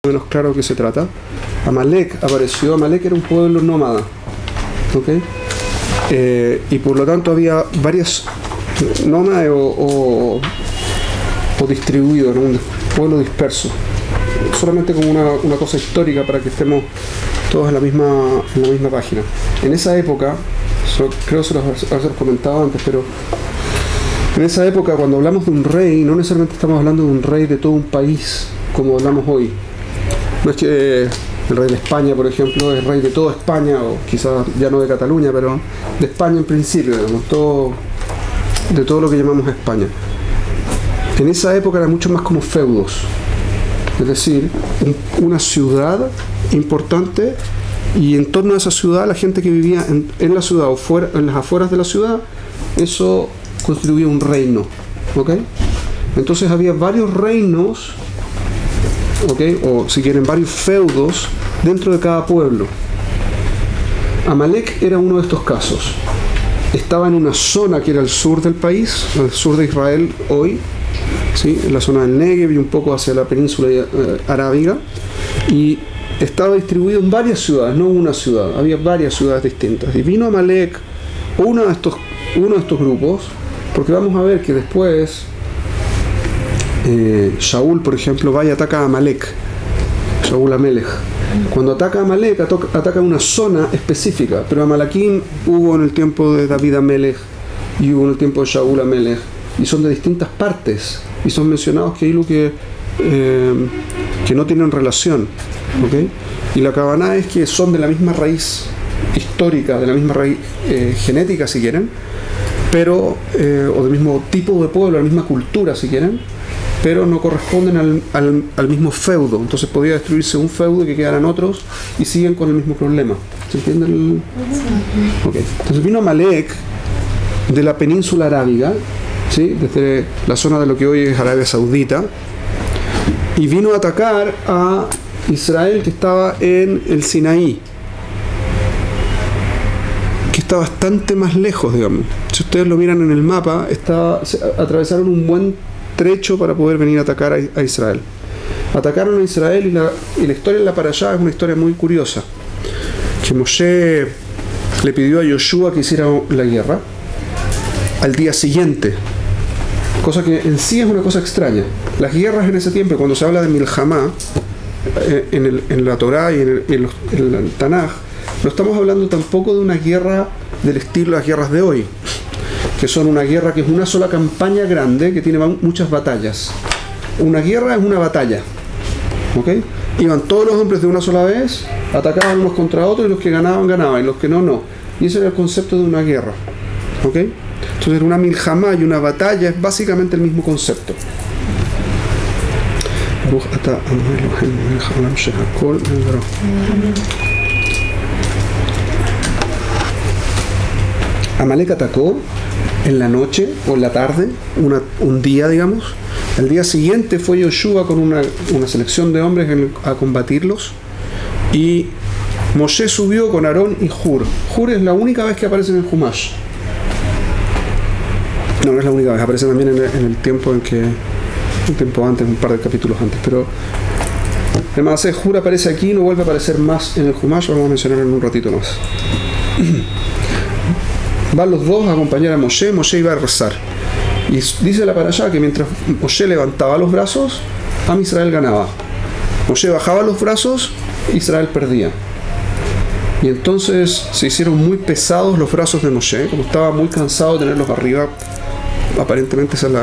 menos claro de qué se trata. Amalek apareció. Amalek era un pueblo nómada, ¿okay? Y por lo tanto había varias nómadas o distribuidos, ¿no? Un pueblo disperso. Solamente como una cosa histórica para que estemos todos en la misma página. En esa época, creo que se los comentaba antes, pero en esa época cuando hablamos de un rey, no necesariamente estamos hablando de un rey de todo un país como hablamos hoy. No es que el rey de España, por ejemplo, es rey de toda España, o quizás ya no de Cataluña, pero de España en principio, digamos, de todo lo que llamamos España. En esa época era mucho más como feudos, es decir, una ciudad importante, y en torno a esa ciudad la gente que vivía en la ciudad o en las afueras de la ciudad, eso constituía un reino, ¿ok? Entonces había varios reinos, ¿ok? O si quieren varios feudos dentro de cada pueblo. Amalek era uno de estos casos. Estaba en una zona que era el sur del país, el sur de Israel hoy, ¿sí? En la zona del Negev y un poco hacia la península arábiga, y estaba distribuido en varias ciudades, no una ciudad, había varias ciudades distintas. Y vino Amalek, uno de estos grupos, porque vamos a ver que después Shaul, por ejemplo, va y ataca a Amalek, Shaul Amelech. Cuando ataca a Amalek, ataca una zona específica, pero Amalequín hubo en el tiempo de David Amelech y hubo en el tiempo de Shaul Amelech, y son de distintas partes, y son mencionados que no tienen relación, ¿okay? Y la cabana es que son de la misma raíz histórica, de la misma raíz genética, si quieren, pero o del mismo tipo de pueblo, la misma cultura, si quieren, pero no corresponden al mismo feudo. Entonces podía destruirse un feudo y que quedaran otros y siguen con el mismo problema. ¿Se entiende? Okay. Entonces vino Amalek de la península arábiga, ¿sí? Desde la zona de lo que hoy es Arabia Saudita, y vino a atacar a Israel, que estaba en el Sinaí, que está bastante más lejos, digamos. Si ustedes lo miran en el mapa, atravesaron un buen trecho para poder venir a atacar a Israel. Atacaron a Israel, y la historia en la Parashá es una historia muy curiosa. Que Moshe le pidió a Yoshua que hiciera la guerra al día siguiente, cosa que en sí es una cosa extraña. Las guerras en ese tiempo, cuando se habla de Milhamá en la Torá y en el Tanaj, no estamos hablando tampoco de una guerra del estilo de las guerras de hoy, que son una guerra que es una sola campaña grande que tiene muchas batallas. Una guerra es una batalla, ¿ok? Iban todos los hombres de una sola vez, atacaban unos contra otros, y los que ganaban, ganaban, y los que no, no. Y ese era el concepto de una guerra, ¿ok? Entonces una milhamá y una batalla es básicamente el mismo concepto. Amalek atacó en la noche o en la tarde, un día, digamos. El día siguiente fue Yoshua con una selección de hombres a combatirlos, y Moshe subió con Aarón y Hur. Hur es la única vez que aparece en el Humash. No es la única vez, aparece también en el tiempo un tiempo antes, un par de capítulos antes, pero además Hur aparece aquí, no vuelve a aparecer más en el Humash, vamos a mencionar en un ratito más. Van los dos a acompañar a Moshe. Moshe iba a rezar, y dice la parashá que mientras Moshe levantaba los brazos, Am Israel ganaba. Moshe bajaba los brazos, Israel perdía. Y entonces se hicieron muy pesados los brazos de Moshe, como estaba muy cansado de tenerlos arriba, aparentemente esa es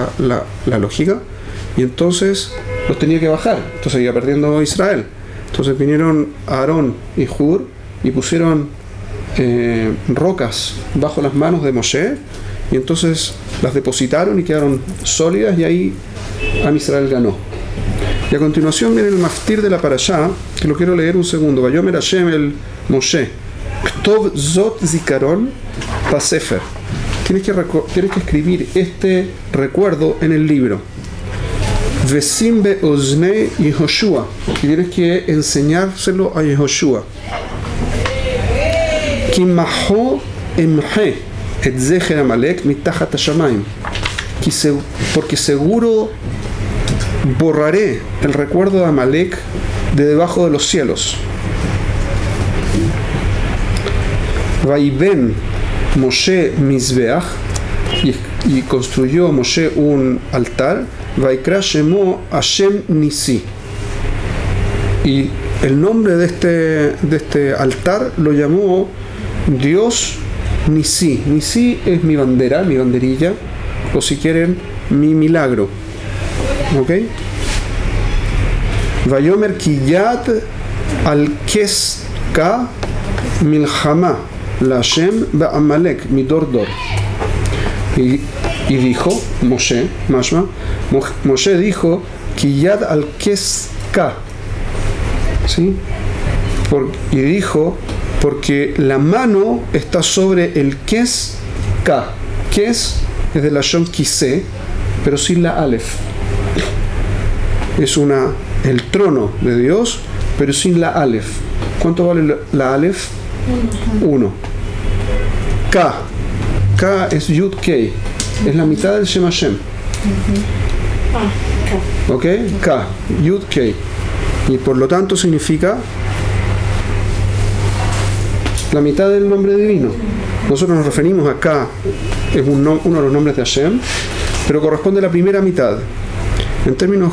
la lógica, y entonces los tenía que bajar, entonces iba perdiendo Israel. Entonces vinieron Aarón y Hur y pusieron rocas bajo las manos de Moshe, y entonces las depositaron y quedaron sólidas, y ahí Am Israel ganó. Y a continuación viene el maftir de la parashá, que lo quiero leer un segundo. Vayomer Hashem el Moshe Ktov zot zikaron pasefer. Tienes que escribir este recuerdo en el libro. Vesim be oznei Yehoshua, y tienes que enseñárselo a Yehoshua. Kimaho emhe et zecher Amalek mitachat hashamayim, porque seguro borraré el recuerdo de Amalek de debajo de los cielos. Vaiben Moshe Mizbeach, y construyó Moshe un altar, Vaikra Shemo Hashem Nisi, y el nombre de este altar lo llamó Dios Nisi. Nisi es mi bandera, mi banderilla, o si quieren, mi milagro. ¿Ok? Vayomer Kiyad al-Keska Milhama la Hashem Ba'amalek Midordor. Y dijo Moshe, Moshe dijo Kiyad al-Keska, ¿sí? Y dijo, porque la mano está sobre el Keska. Kes es de la Shon Kisé, pero sin la Aleph. Es el trono de Dios, pero sin la Aleph. ¿Cuánto vale la Aleph? 1. K es Yud Kei, es la mitad del Shem Hashem. ¿Ok? K, Yud Kei. Y por lo tanto significa la mitad del nombre divino. Nosotros nos referimos a K, es uno de los nombres de Hashem, pero corresponde a la primera mitad. En términos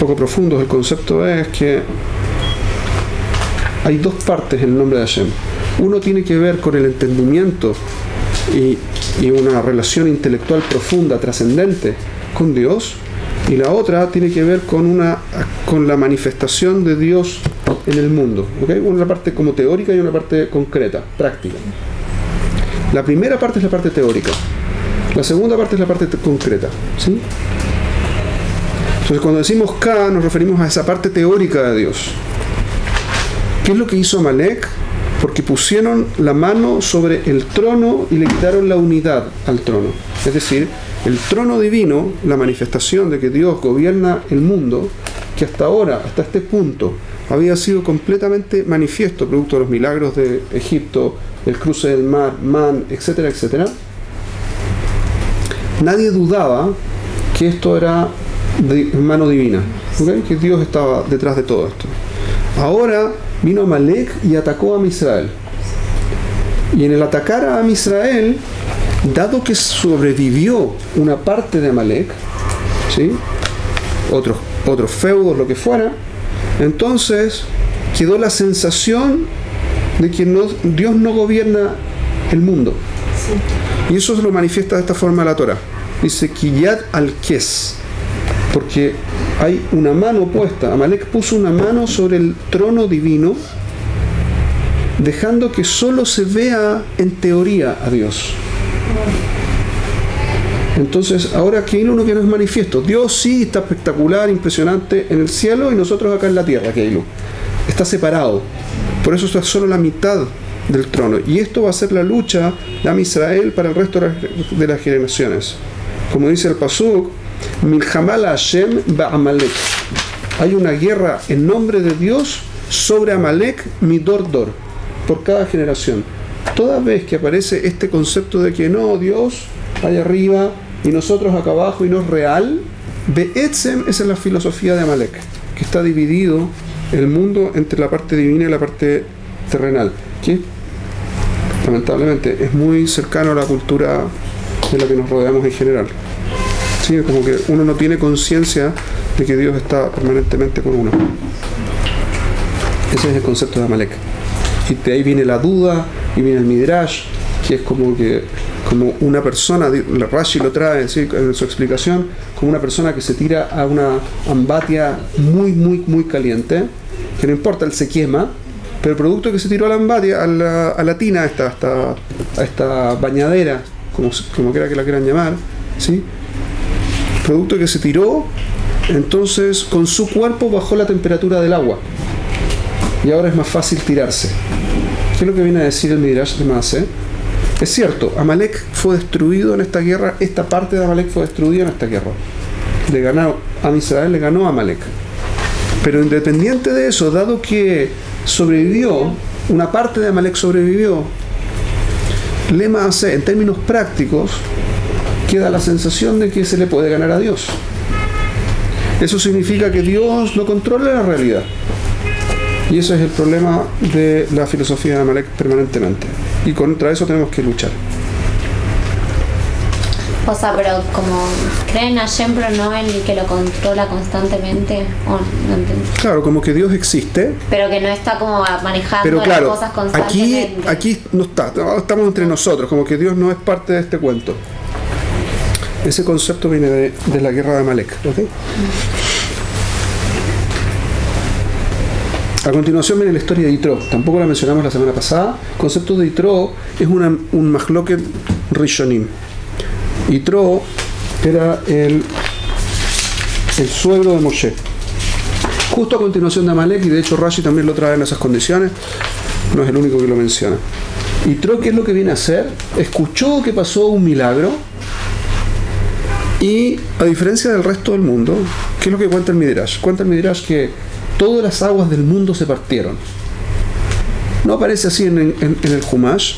poco profundos, el concepto es que hay dos partes en el nombre de Hashem. Uno tiene que ver con el entendimiento y una relación intelectual profunda, trascendente con Dios, y la otra tiene que ver con la manifestación de Dios en el mundo. ¿Okay? Una parte como teórica y una parte concreta, práctica. La primera parte es la parte teórica, la segunda parte es la parte concreta, ¿sí? Entonces cuando decimos K nos referimos a esa parte teórica de Dios. ¿Qué es lo que hizo Amalek? Porque pusieron la mano sobre el trono y le quitaron la unidad al trono. Es decir, el trono divino, la manifestación de que Dios gobierna el mundo, que hasta ahora, hasta este punto, había sido completamente manifiesto, producto de los milagros de Egipto, el cruce del mar, Man, etcétera, etcétera. Nadie dudaba que esto era de mano divina, ¿okay? Que Dios estaba detrás de todo esto. Ahora vino Amalek y atacó a Israel. Y en el atacar a Israel, dado que sobrevivió una parte de Amalek, ¿sí? otros feudos, lo que fuera, entonces quedó la sensación de que Dios no gobierna el mundo. Sí. Y eso se lo manifiesta de esta forma la Torah. Dice Kiyad al-Kes, porque hay una mano puesta. Amalek puso una mano sobre el trono divino, dejando que solo se vea en teoría a Dios. Entonces, ahora aquí hay uno que no es manifiesto. Dios sí está espectacular, impresionante en el cielo, y nosotros acá en la tierra, Keilu. Está separado. Por eso está solo la mitad del trono. Y esto va a ser la lucha de Am Israel para el resto de las generaciones. Como dice el Pasuk, Milhamá la Hashem ba'Amalek. Hay una guerra en nombre de Dios sobre Amalek midor-dor, por cada generación. Toda vez que aparece este concepto de que no, Dios allá arriba y nosotros acá abajo y no es real, Be'etzem, esa es la filosofía de Amalek, que está dividido el mundo entre la parte divina y la parte terrenal, que lamentablemente es muy cercano a la cultura de la que nos rodeamos en general. Sí, como que uno no tiene conciencia de que Dios está permanentemente con uno. Ese es el concepto de Amalek. Y de ahí viene la duda y viene el Midrash, que es como una persona, Rashi lo trae, ¿sí?, en su explicación, como una persona que se tira a una ambatia muy caliente, que no importa, él se quema, pero el producto que se tiró a la ambatia, a la tina, a esta bañadera, como quiera que la quieran llamar, ¿sí?, producto que se tiró, entonces con su cuerpo bajó la temperatura del agua y ahora es más fácil tirarse. ¿Qué es lo que viene a decir el Midrash de Maaseh? Es cierto, Amalek fue destruido en esta guerra, esta parte de Amalek fue destruida en esta guerra. Le ganó a Israel, le ganó a Amalek. Pero independiente de eso, dado que sobrevivió, una parte de Amalek sobrevivió, le Maaseh, en términos prácticos, queda la sensación de que se le puede ganar a Dios. Eso significa que Dios no controla la realidad. Y ese es el problema de la filosofía de Amalek permanentemente. Y contra eso tenemos que luchar. O sea, pero como creen a Hashem, pero no en el que lo controla constantemente. Oh, no entiendo. Claro, como que Dios existe. Pero que no está como manejando Pero claro, las cosas constantemente. aquí no está, estamos entre nosotros, como que Dios no es parte de este cuento. Ese concepto viene de la guerra de Amalek. ¿Okay? A continuación viene la historia de Yitro. Tampoco la mencionamos la semana pasada. El concepto de Yitro es un Mahloket Rishonim. Yitro era el suegro de Moshe. Justo a continuación de Amalek, y de hecho Rashi también lo trae en esas condiciones, no es el único que lo menciona. Yitro, ¿qué es lo que viene a hacer? Escuchó que pasó un milagro y, a diferencia del resto del mundo, ¿qué es lo que cuenta el Midrash? Cuenta el Midrash que todas las aguas del mundo se partieron. No aparece así en el Humash,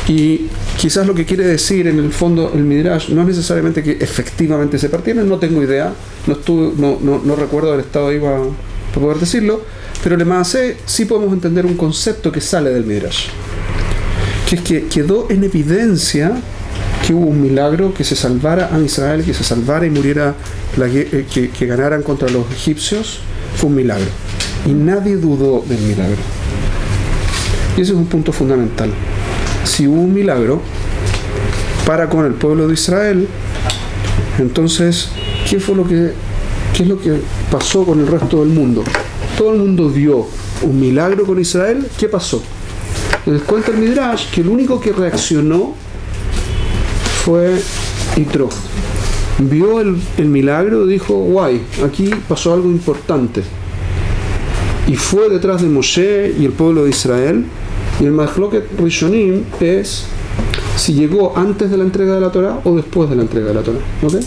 y quizás lo que quiere decir en el fondo el Midrash no es necesariamente que efectivamente se partieron, no tengo idea, no recuerdo haber estado ahí para poder decirlo, pero sí podemos entender un concepto que sale del Midrash, que es que quedó en evidencia que hubo un milagro, que se salvara a Israel, que se salvara y muriera, que ganaran contra los egipcios, fue un milagro. Y nadie dudó del milagro. Y ese es un punto fundamental. Si hubo un milagro para con el pueblo de Israel, entonces, ¿qué es lo que pasó con el resto del mundo? Todo el mundo vio un milagro con Israel. ¿Qué pasó? Les cuenta el Midrash que el único que reaccionó fue Yitro. Vio el milagro y dijo, guay, aquí pasó algo importante. Y fue detrás de Moshe y el pueblo de Israel. Y el Mahloket Rishonim es si llegó antes de la entrega de la Torah o después de la entrega de la Torah. ¿Okay?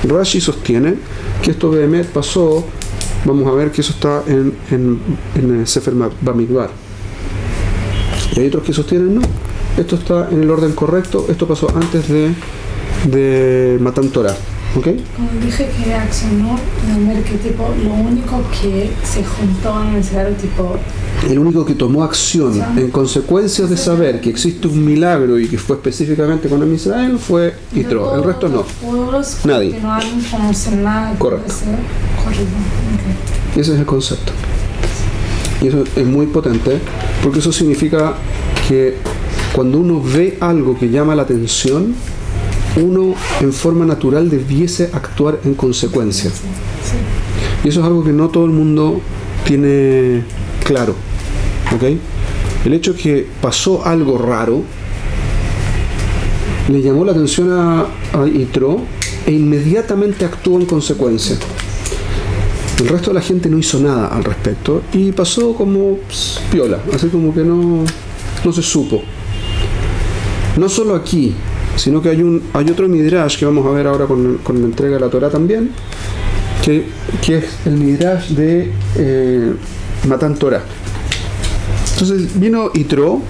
Rashi sostiene que esto Behemet pasó, vamos a ver que eso está en el Sefer Bamidbar. Y hay otros que sostienen no. Esto está en el orden correcto, esto pasó antes de Matan Torah. ¿Okay? Como dije que reaccionó, ver que tipo, lo único que se juntó en el cerebro, tipo... El único que tomó acción en consecuencia de saber que existe un milagro y que fue específicamente con Israel fue Yitro. El resto no. Nadie. Correcto. Okay. Ese es el concepto. Y eso es muy potente porque eso significa que cuando uno ve algo que llama la atención, uno en forma natural debiese actuar en consecuencia. Y eso es algo que no todo el mundo tiene claro. ¿Okay? El hecho de que pasó algo raro le llamó la atención a Yitro e inmediatamente actuó en consecuencia. El resto de la gente no hizo nada al respecto y pasó como piola, así como que no se supo. No solo aquí, sino que hay otro Midrash que vamos a ver ahora con la entrega de la Torah también, que es el Midrash de Matan Torah. Entonces vino Yitro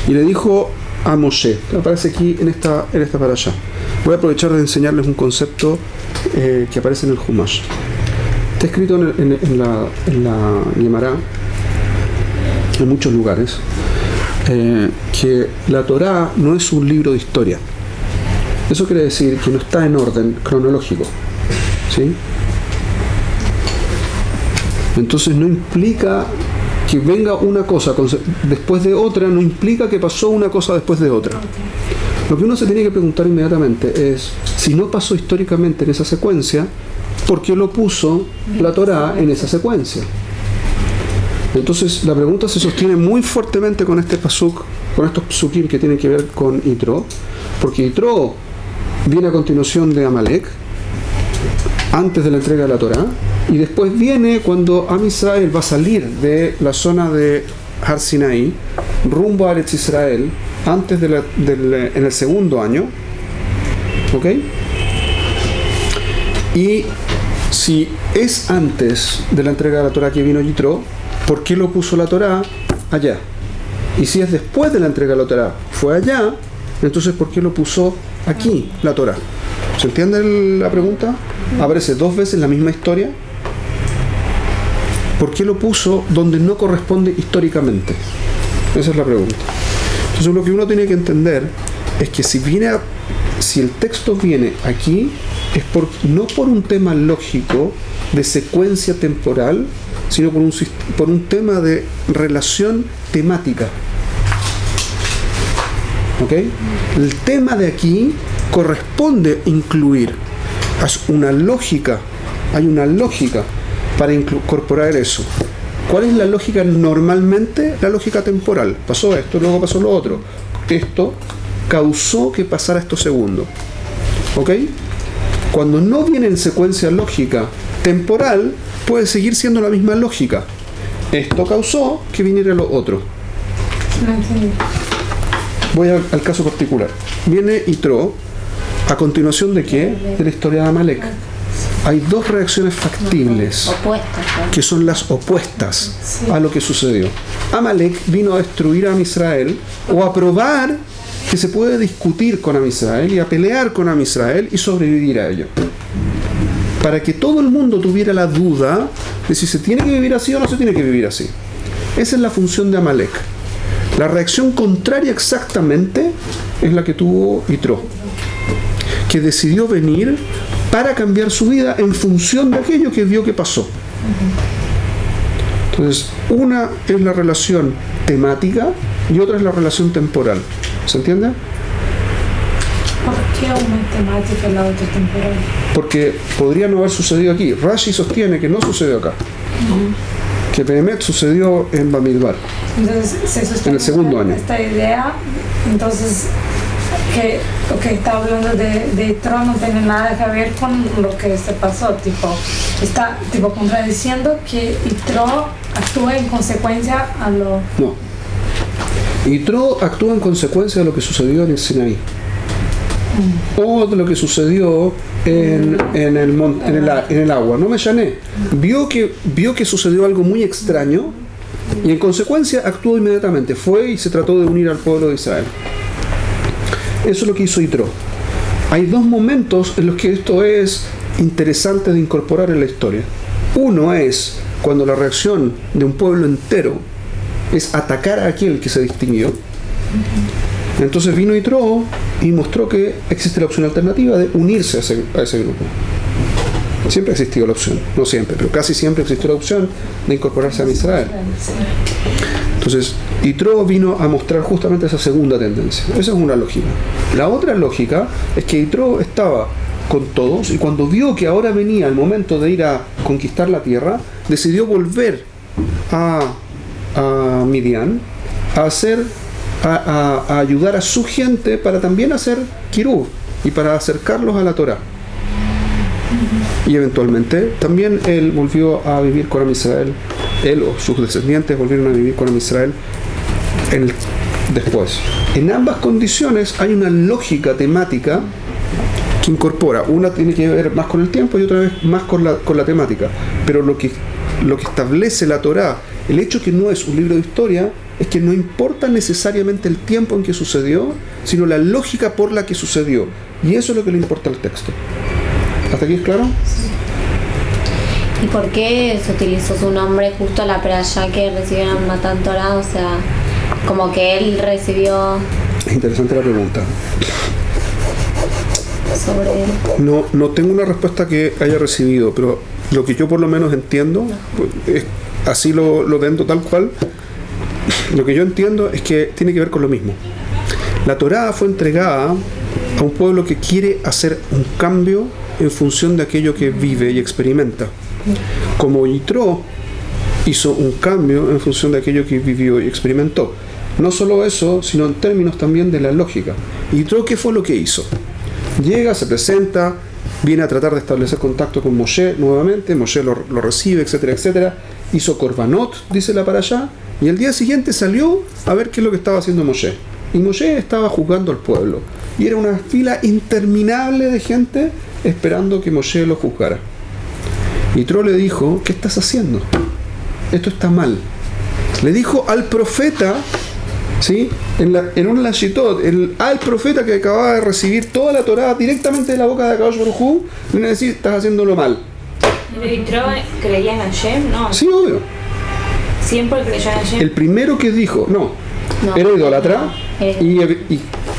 y le dijo a Moshe, que aparece aquí en esta parasha. Voy a aprovechar de enseñarles un concepto que aparece en el Humash. Está escrito en la Gemara, en muchos lugares, que la Torah no es un libro de historia. Eso quiere decir que no está en orden cronológico, ¿sí? Entonces no implica que venga una cosa después de otra, no implica que pasó una cosa después de otra. Lo que uno se tiene que preguntar inmediatamente es, si no pasó históricamente en esa secuencia, ¿por qué lo puso la Torá en esa secuencia? Entonces la pregunta se sostiene muy fuertemente con este pasuk, con estos psukim que tienen que ver con Yitro, porque Yitro viene a continuación de Amalek, antes de la entrega de la Torá, y después viene cuando Am Israel va a salir de la zona de Har Sinai rumbo a Eretz Israel antes en el segundo año. ¿Ok? Y si es antes de la entrega de la Torá que vino Yitro, ¿por qué lo puso la Torá allá? Y si es después de la entrega de la Torá fue allá, entonces ¿por qué lo puso aquí la Torá? ¿Se entiende la pregunta? Aparece 2 veces la misma historia. ¿Por qué lo puso donde no corresponde históricamente? Esa es la pregunta. Entonces lo que uno tiene que entender es que si el texto viene aquí, es no por un tema lógico de secuencia temporal, sino por un tema de relación temática. ¿Ok? El tema de aquí corresponde incluir una lógica. Hay una lógica para incorporar eso. ¿Cuál es la lógica normalmente? La lógica temporal. Pasó esto, luego pasó lo otro. Esto causó que pasara esto segundo. ¿Ok? Cuando no viene en secuencia lógica temporal, puede seguir siendo la misma lógica. Esto causó que viniera lo otro. No entendí. Voy al caso particular. Viene Yitro, a continuación de ¿qué? De la historia de Amalek. Hay 2 reacciones factibles que son las opuestas a lo que sucedió. Amalek vino a destruir a Am Israel o a probar que se puede discutir con Am Israel y a pelear con Am Israel y sobrevivir a ello. Para que todo el mundo tuviera la duda de si se tiene que vivir así o no se tiene que vivir así. Esa es la función de Amalek. La reacción contraria exactamente es la que tuvo Yitro, que decidió venir para cambiar su vida en función de aquello que vio que pasó. Entonces, una es la relación temática y otra es la relación temporal. ¿Se entiende? ¿Por qué una es temática y la otra es temporal? Porque podría no haber sucedido aquí. Rashi sostiene que no sucedió acá. Que Behemet sucedió en Bamidbar. Entonces, se sostiene en el segundo año. Esta idea, entonces, que lo que está hablando de Yitro no tiene nada que ver con lo que se pasó, está contradiciendo que Yitro actúa en consecuencia a lo... No. Yitro actúa en consecuencia de lo que sucedió en el Sinaí. O de lo que sucedió en el agua. No me llané. Vio que sucedió algo muy extraño y en consecuencia actuó inmediatamente. Fue y se trató de unir al pueblo de Israel. Eso es lo que hizo Yitro. Hay 2 momentos en los que esto es interesante de incorporar en la historia. Uno es cuando la reacción de un pueblo entero es atacar a aquel que se distinguió. Entonces vino Yitro y mostró que existe la opción alternativa de unirse a ese grupo. Siempre ha existido la opción, no siempre, pero casi siempre existió la opción de incorporarse a Israel. Entonces, Yitro vino a mostrar justamente esa segunda tendencia. Esa es una lógica. La otra lógica es que Yitro estaba con todos y cuando vio que ahora venía el momento de ir a conquistar la tierra, decidió volver a Midian a ayudar a su gente para también hacer Kiruv y para acercarlos a la Torá. Y eventualmente también él volvió a vivir con Am Israel. Él o sus descendientes volvieron a vivir con Am Israel después. En ambas condiciones hay una lógica temática que incorpora. Una tiene que ver más con el tiempo y otra vez más con la temática. Pero lo que establece la Torá, el hecho que no es un libro de historia, es que no importa necesariamente el tiempo en que sucedió, sino la lógica por la que sucedió. Y eso es lo que le importa al texto. ¿Hasta aquí es claro? ¿Y por qué se utilizó su nombre justo a la perashá que recibieron Matan Torah? O sea, como que él recibió... Es interesante la pregunta. Sobre él. No tengo una respuesta que haya recibido, pero lo que yo por lo menos entiendo, pues, así lo vendo tal cual, lo que yo entiendo es que tiene que ver con lo mismo. La Torá fue entregada a un pueblo que quiere hacer un cambio en función de aquello que vive y experimenta. Como Yitro hizo un cambio en función de aquello que vivió y experimentó. No solo eso, sino en términos también de la lógica. Yitro, ¿qué fue lo que hizo? Llega, se presenta, viene a tratar de establecer contacto con Moshe nuevamente, Moshe lo recibe, etcétera, etcétera. Hizo Korbanot, dice la parashá, y el día siguiente salió a ver qué es lo que estaba haciendo Moshe. Y Moshe estaba juzgando al pueblo. Y era una fila interminable de gente esperando que Moshe lo juzgara. Yitro le dijo, ¿qué estás haciendo? Esto está mal. Le dijo al profeta ¿Sí? En un Lashitot, al profeta que acababa de recibir toda la Torá directamente de la boca de Akadosh Baruj Hu, viene a decir, estás haciéndolo mal. ¿Y Yitro creía en Hashem? No. Sí, obvio. Siempre creyó en Hashem. El primero que dijo, no, era idólatra y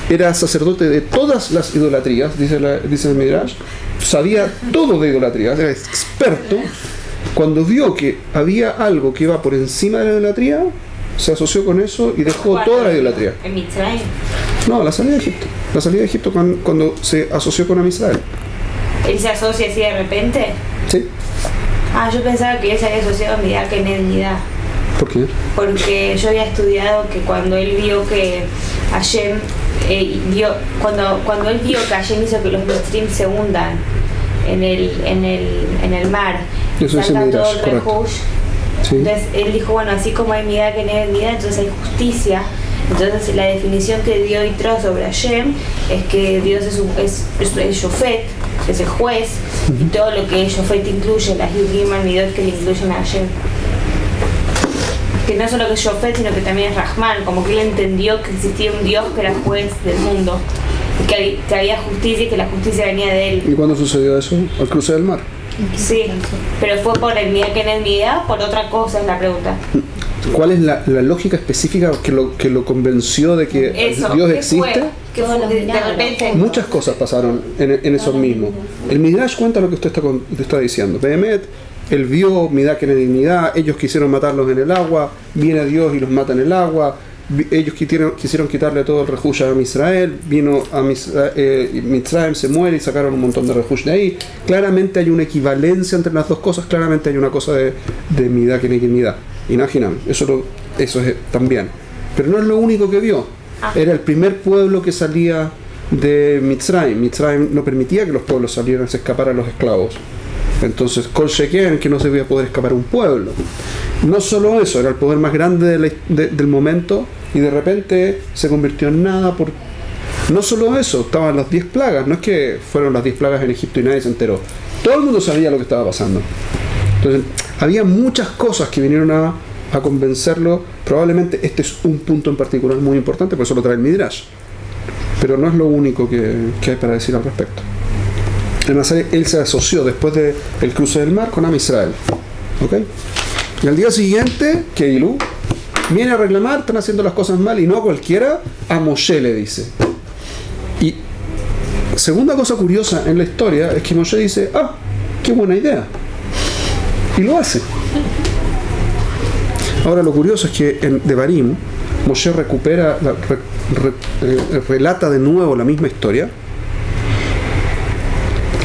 era sacerdote de todas las idolatrías, dice el Midrash, sabía todo de idolatría, era experto. Cuando vio que había algo que iba por encima de la idolatría, se asoció con eso y dejó toda la idolatría. ¿En Mitzrayim? No, la salida de Egipto. La salida de Egipto cuando se asoció con Amisrael. ¿Él se asocia así de repente? Sí. Yo pensaba que él se había asociado a Midá que Nedidá. ¿Por qué? Porque yo había estudiado que cuando él vio que Hashem cuando él vio que Hashem hizo que los Mitzrim se hundan en el mar, saltan todo el rehush, sí. Entonces él dijo, bueno, así como hay Midá que Nedidá, entonces hay justicia. Entonces la definición que dio Yitro sobre Hashem es que Dios es el Shofet, es el juez, y todo lo que el Shofet incluye, las Yud Gimel Midot que le incluyen a Hashem. Que no solo que es Shofet, sino que también es Rahman, como que él entendió que existía un Dios que era juez del mundo, y que había justicia y que la justicia venía de él. ¿Y cuándo sucedió eso? ¿Al cruce del mar? Sí, pero fue por el Midá que en el Midá, por otra cosa es la pregunta. ¿Cuál es la lógica específica que lo convenció de que Dios existe? ¿Qué fue? De repente Muchas cosas pasaron en eso mismo. El Midrash cuenta lo que usted está diciendo. Behemet, él vio Midá que Nedidá, ellos quisieron matarlos en el agua, viene Dios y los mata en el agua, ellos quisieron quitarle todo el rehush a Israel, vino a Mitzrayim, se muere y sacaron un montón de rehush de ahí. Claramente hay una equivalencia entre las dos cosas, claramente hay una cosa de Midá que Nedidá. Imaginan, eso es también. Pero no es lo único que vio. Era el primer pueblo que salía de Mitzrayim. Mitzrayim no permitía que los pueblos salieran, se escaparan los esclavos. Entonces, Kol Sheken, que no se iba a poder escapar un pueblo. No solo eso, era el poder más grande del momento y de repente se convirtió en nada. No solo eso, estaban las 10 plagas. No es que fueron las 10 plagas en Egipto y nadie se enteró. Todo el mundo sabía lo que estaba pasando. Entonces, había muchas cosas que vinieron a convencerlo. Probablemente este es un punto en particular muy importante, por eso lo trae el Midrash. Pero no es lo único que hay para decir al respecto. Además, él se asoció después del cruce del mar con Am Israel. ¿Okay? Y al día siguiente, Keilu viene a reclamar, están haciendo las cosas mal y no a cualquiera, a Moshe le dice. Y segunda cosa curiosa en la historia es que Moshe dice, qué buena idea. Y lo hace. Ahora lo curioso es que en Devarim Moshe relata de nuevo la misma historia.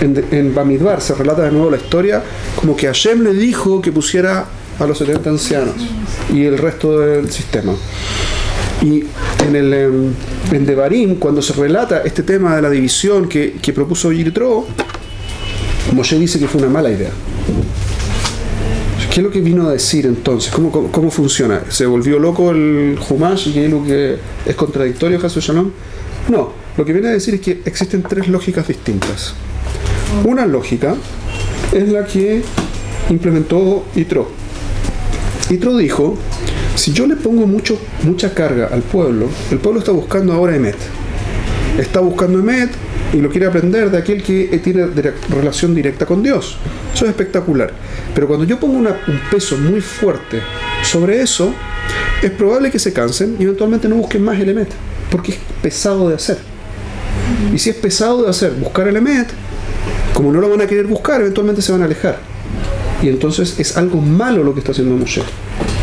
En Bamidbar se relata de nuevo la historia como que Hashem le dijo que pusiera a los 70 ancianos y el resto del sistema. Y en Devarim, cuando se relata este tema de la división que propuso Yitro, Moshe dice que fue una mala idea. ¿Qué es lo que vino a decir entonces? ¿Cómo funciona? ¿Se volvió loco el Humash y es lo que es contradictorio, Hasu Shalom? No, lo que viene a decir es que existen 3 lógicas distintas. Una lógica es la que implementó Yitro. Yitro dijo, si yo le pongo mucha carga al pueblo, el pueblo está buscando ahora Emet. Está buscando Emet y lo quiere aprender de aquel que tiene relación directa con Dios. Eso es espectacular. Pero cuando yo pongo un peso muy fuerte sobre eso, es probable que se cansen y eventualmente no busquen más el Emet, porque es pesado de hacer. Y si es pesado de hacer buscar el Emet, como no lo van a querer buscar, eventualmente se van a alejar. Y entonces es algo malo lo que está haciendo Moshe.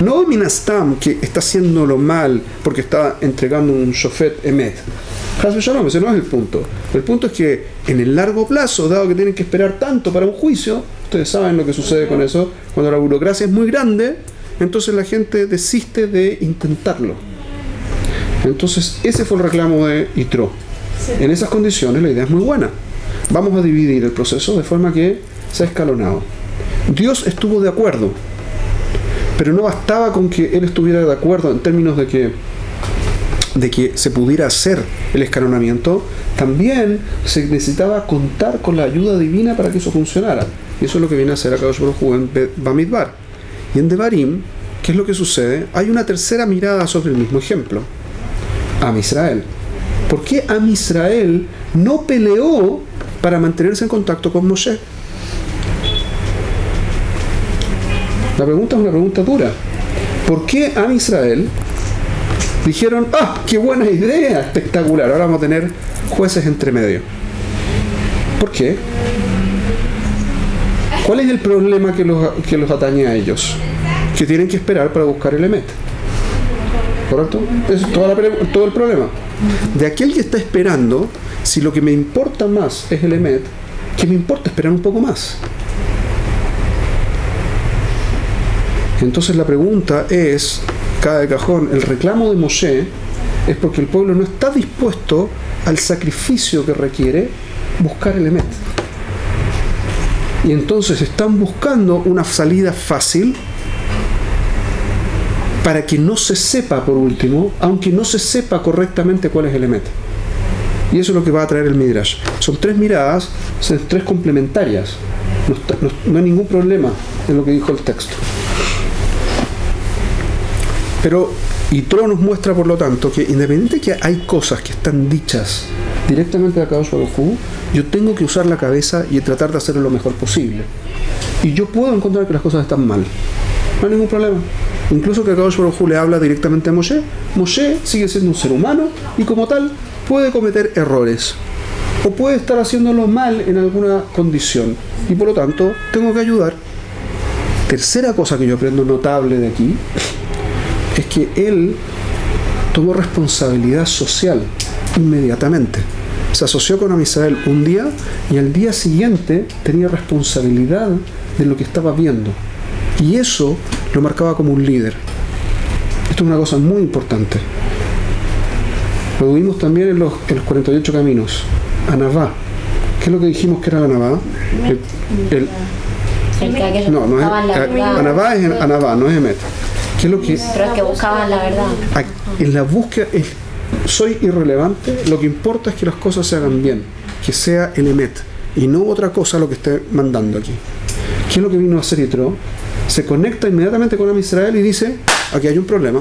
No Minastam, que está haciéndolo mal porque está entregando un Shofet Emet. Ese no es el punto. El punto es que en el largo plazo, dado que tienen que esperar tanto para un juicio, ustedes saben lo que sucede con eso, cuando la burocracia es muy grande, entonces la gente desiste de intentarlo. Entonces ese fue el reclamo de Yitro. En esas condiciones la idea es muy buena. Vamos a dividir el proceso de forma que sea escalonado. Dios estuvo de acuerdo, pero no bastaba con que Él estuviera de acuerdo en términos de que se pudiera hacer el escalonamiento. También se necesitaba contar con la ayuda divina para que eso funcionara. Y eso es lo que viene a hacer Akadosh Baruj Hu en Bamidbar. Y en Devarim, ¿qué es lo que sucede? Hay una tercera mirada sobre el mismo ejemplo. Am Israel. ¿Por qué Am Israel no peleó para mantenerse en contacto con Moshe? La pregunta es una pregunta dura. ¿Por qué Am Israel dijeron, qué buena idea, espectacular, ahora vamos a tener jueces entre medio? ¿Por qué? ¿Cuál es el problema que los atañe a ellos? Que tienen que esperar para buscar el Emet. ¿Correcto? Ese es todo el problema. De aquel que está esperando, si lo que me importa más es el Emet, ¿qué me importa esperar un poco más? Entonces la pregunta es, cada de cajón, el reclamo de Moshe es porque el pueblo no está dispuesto al sacrificio que requiere buscar el Emet. Y entonces están buscando una salida fácil para que no se sepa, por último, aunque no se sepa correctamente cuál es el Emet. Y eso es lo que va a traer el Midrash. Son 3 miradas, son 3 complementarias. No hay ningún problema en lo que dijo el texto. Pero Yitro nos muestra, por lo tanto, que independiente de que hay cosas que están dichas directamente de Akadosh Baruj Hu, yo tengo que usar la cabeza y tratar de hacerlo lo mejor posible. Y yo puedo encontrar que las cosas están mal. No hay ningún problema. Incluso que Akadosh Baruj Hu le habla directamente a Moshe. Moshe sigue siendo un ser humano y como tal puede cometer errores. O puede estar haciéndolo mal en alguna condición. Y por lo tanto, tengo que ayudar. Tercera cosa que yo aprendo notable de aquí es que él tomó responsabilidad social inmediatamente. Se asoció con Am Israel un día y al día siguiente tenía responsabilidad de lo que estaba viendo. Y eso lo marcaba como un líder. Esto es una cosa muy importante. Lo vimos también en los 48 caminos. Anavá. ¿Qué es lo que dijimos que era la Anavá? No es Anavá, es Anavá, no es Emet. ¿Qué es lo que? Pero es que buscaban la verdad. En la búsqueda soy irrelevante, lo que importa es que las cosas se hagan bien, que sea el Emet y no otra cosa lo que esté mandando aquí. ¿Qué es lo que vino a hacer Yitro? Se conecta inmediatamente con Am Israel y dice, aquí hay un problema,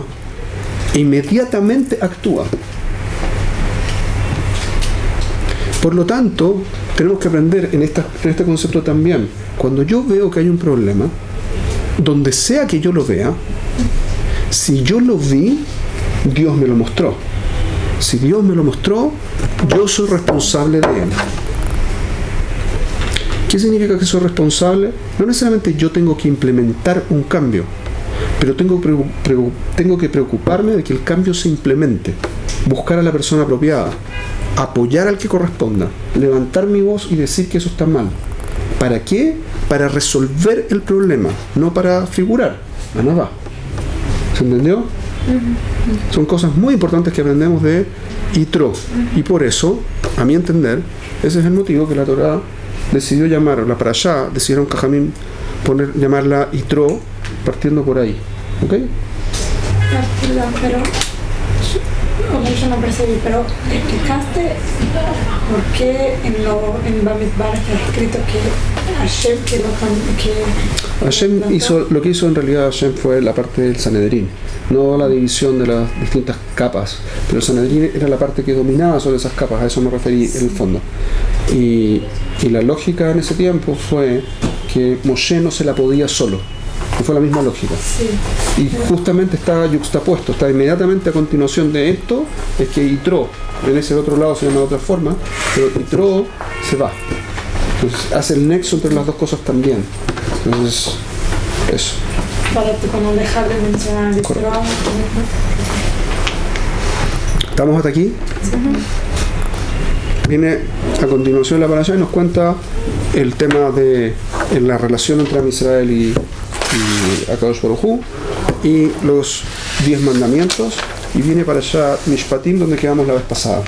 e inmediatamente actúa. Por lo tanto, tenemos que aprender en este concepto también. Cuando yo veo que hay un problema, donde sea que yo lo vea, si yo lo vi, Dios me lo mostró. Si Dios me lo mostró, yo soy responsable de él. ¿Qué significa que soy responsable? No necesariamente yo tengo que implementar un cambio, pero tengo que preocuparme de que el cambio se implemente, buscar a la persona apropiada, apoyar al que corresponda, levantar mi voz y decir que eso está mal. ¿Para qué? Para resolver el problema, no para figurar. Nada. ¿Se entendió? Son cosas muy importantes que aprendemos de Yitro. Y por eso, a mi entender, ese es el motivo que la Torá decidió llamarla para allá, decidieron Jajamim llamarla Yitro, partiendo por ahí. ¿Ok? Perdón, pero yo no percibí, pero explicaste por qué en Bamidbar está escrito que Hashem hizo, lo que hizo en realidad Hashem fue la parte del Sanedrín, no la división de las distintas capas, pero el Sanedrín era la parte que dominaba sobre esas capas, a eso me referí en el fondo. Y la lógica en ese tiempo fue que Moshe no se la podía solo. Y fue la misma lógica. Sí. Y justamente está yuxtapuesto, está inmediatamente a continuación de esto, es que Yitro, en ese otro lado se llama de otra forma, pero Yitro se va. Entonces hace el nexo entre las dos cosas también. Entonces, eso. Para no dejar de mencionar Yitro. ¿Estamos hasta aquí? Sí. Viene a continuación la parasha y nos cuenta el tema de la relación entre Am Israel y Akadosh Baruj Hu y los 10 mandamientos, y viene para allá Mishpatim, donde quedamos la vez pasada.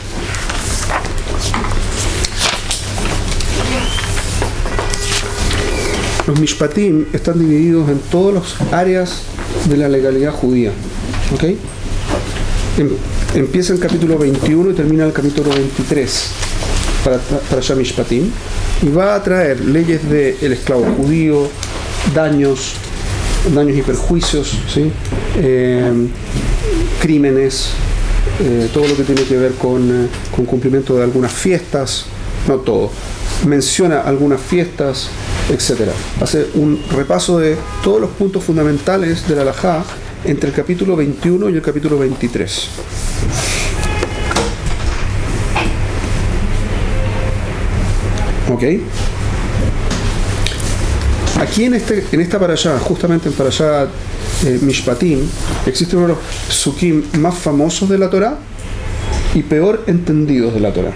Los Mishpatim están divididos en todas las áreas de la legalidad judía. ¿Okay? Empieza el capítulo 21 y termina el capítulo 23 para allá Mishpatim, y va a traer leyes del esclavo judío, daños y perjuicios, ¿sí? Crímenes, todo lo que tiene que ver con cumplimiento de algunas fiestas, no todo, menciona algunas fiestas, etc. Hace un repaso de todos los puntos fundamentales de la halajá entre el capítulo 21 y el capítulo 23. ¿Ok? Aquí en esta parashá, justamente en parashá Mishpatim, existe uno de los psukim más famosos de la Torá y peor entendidos de la Torá.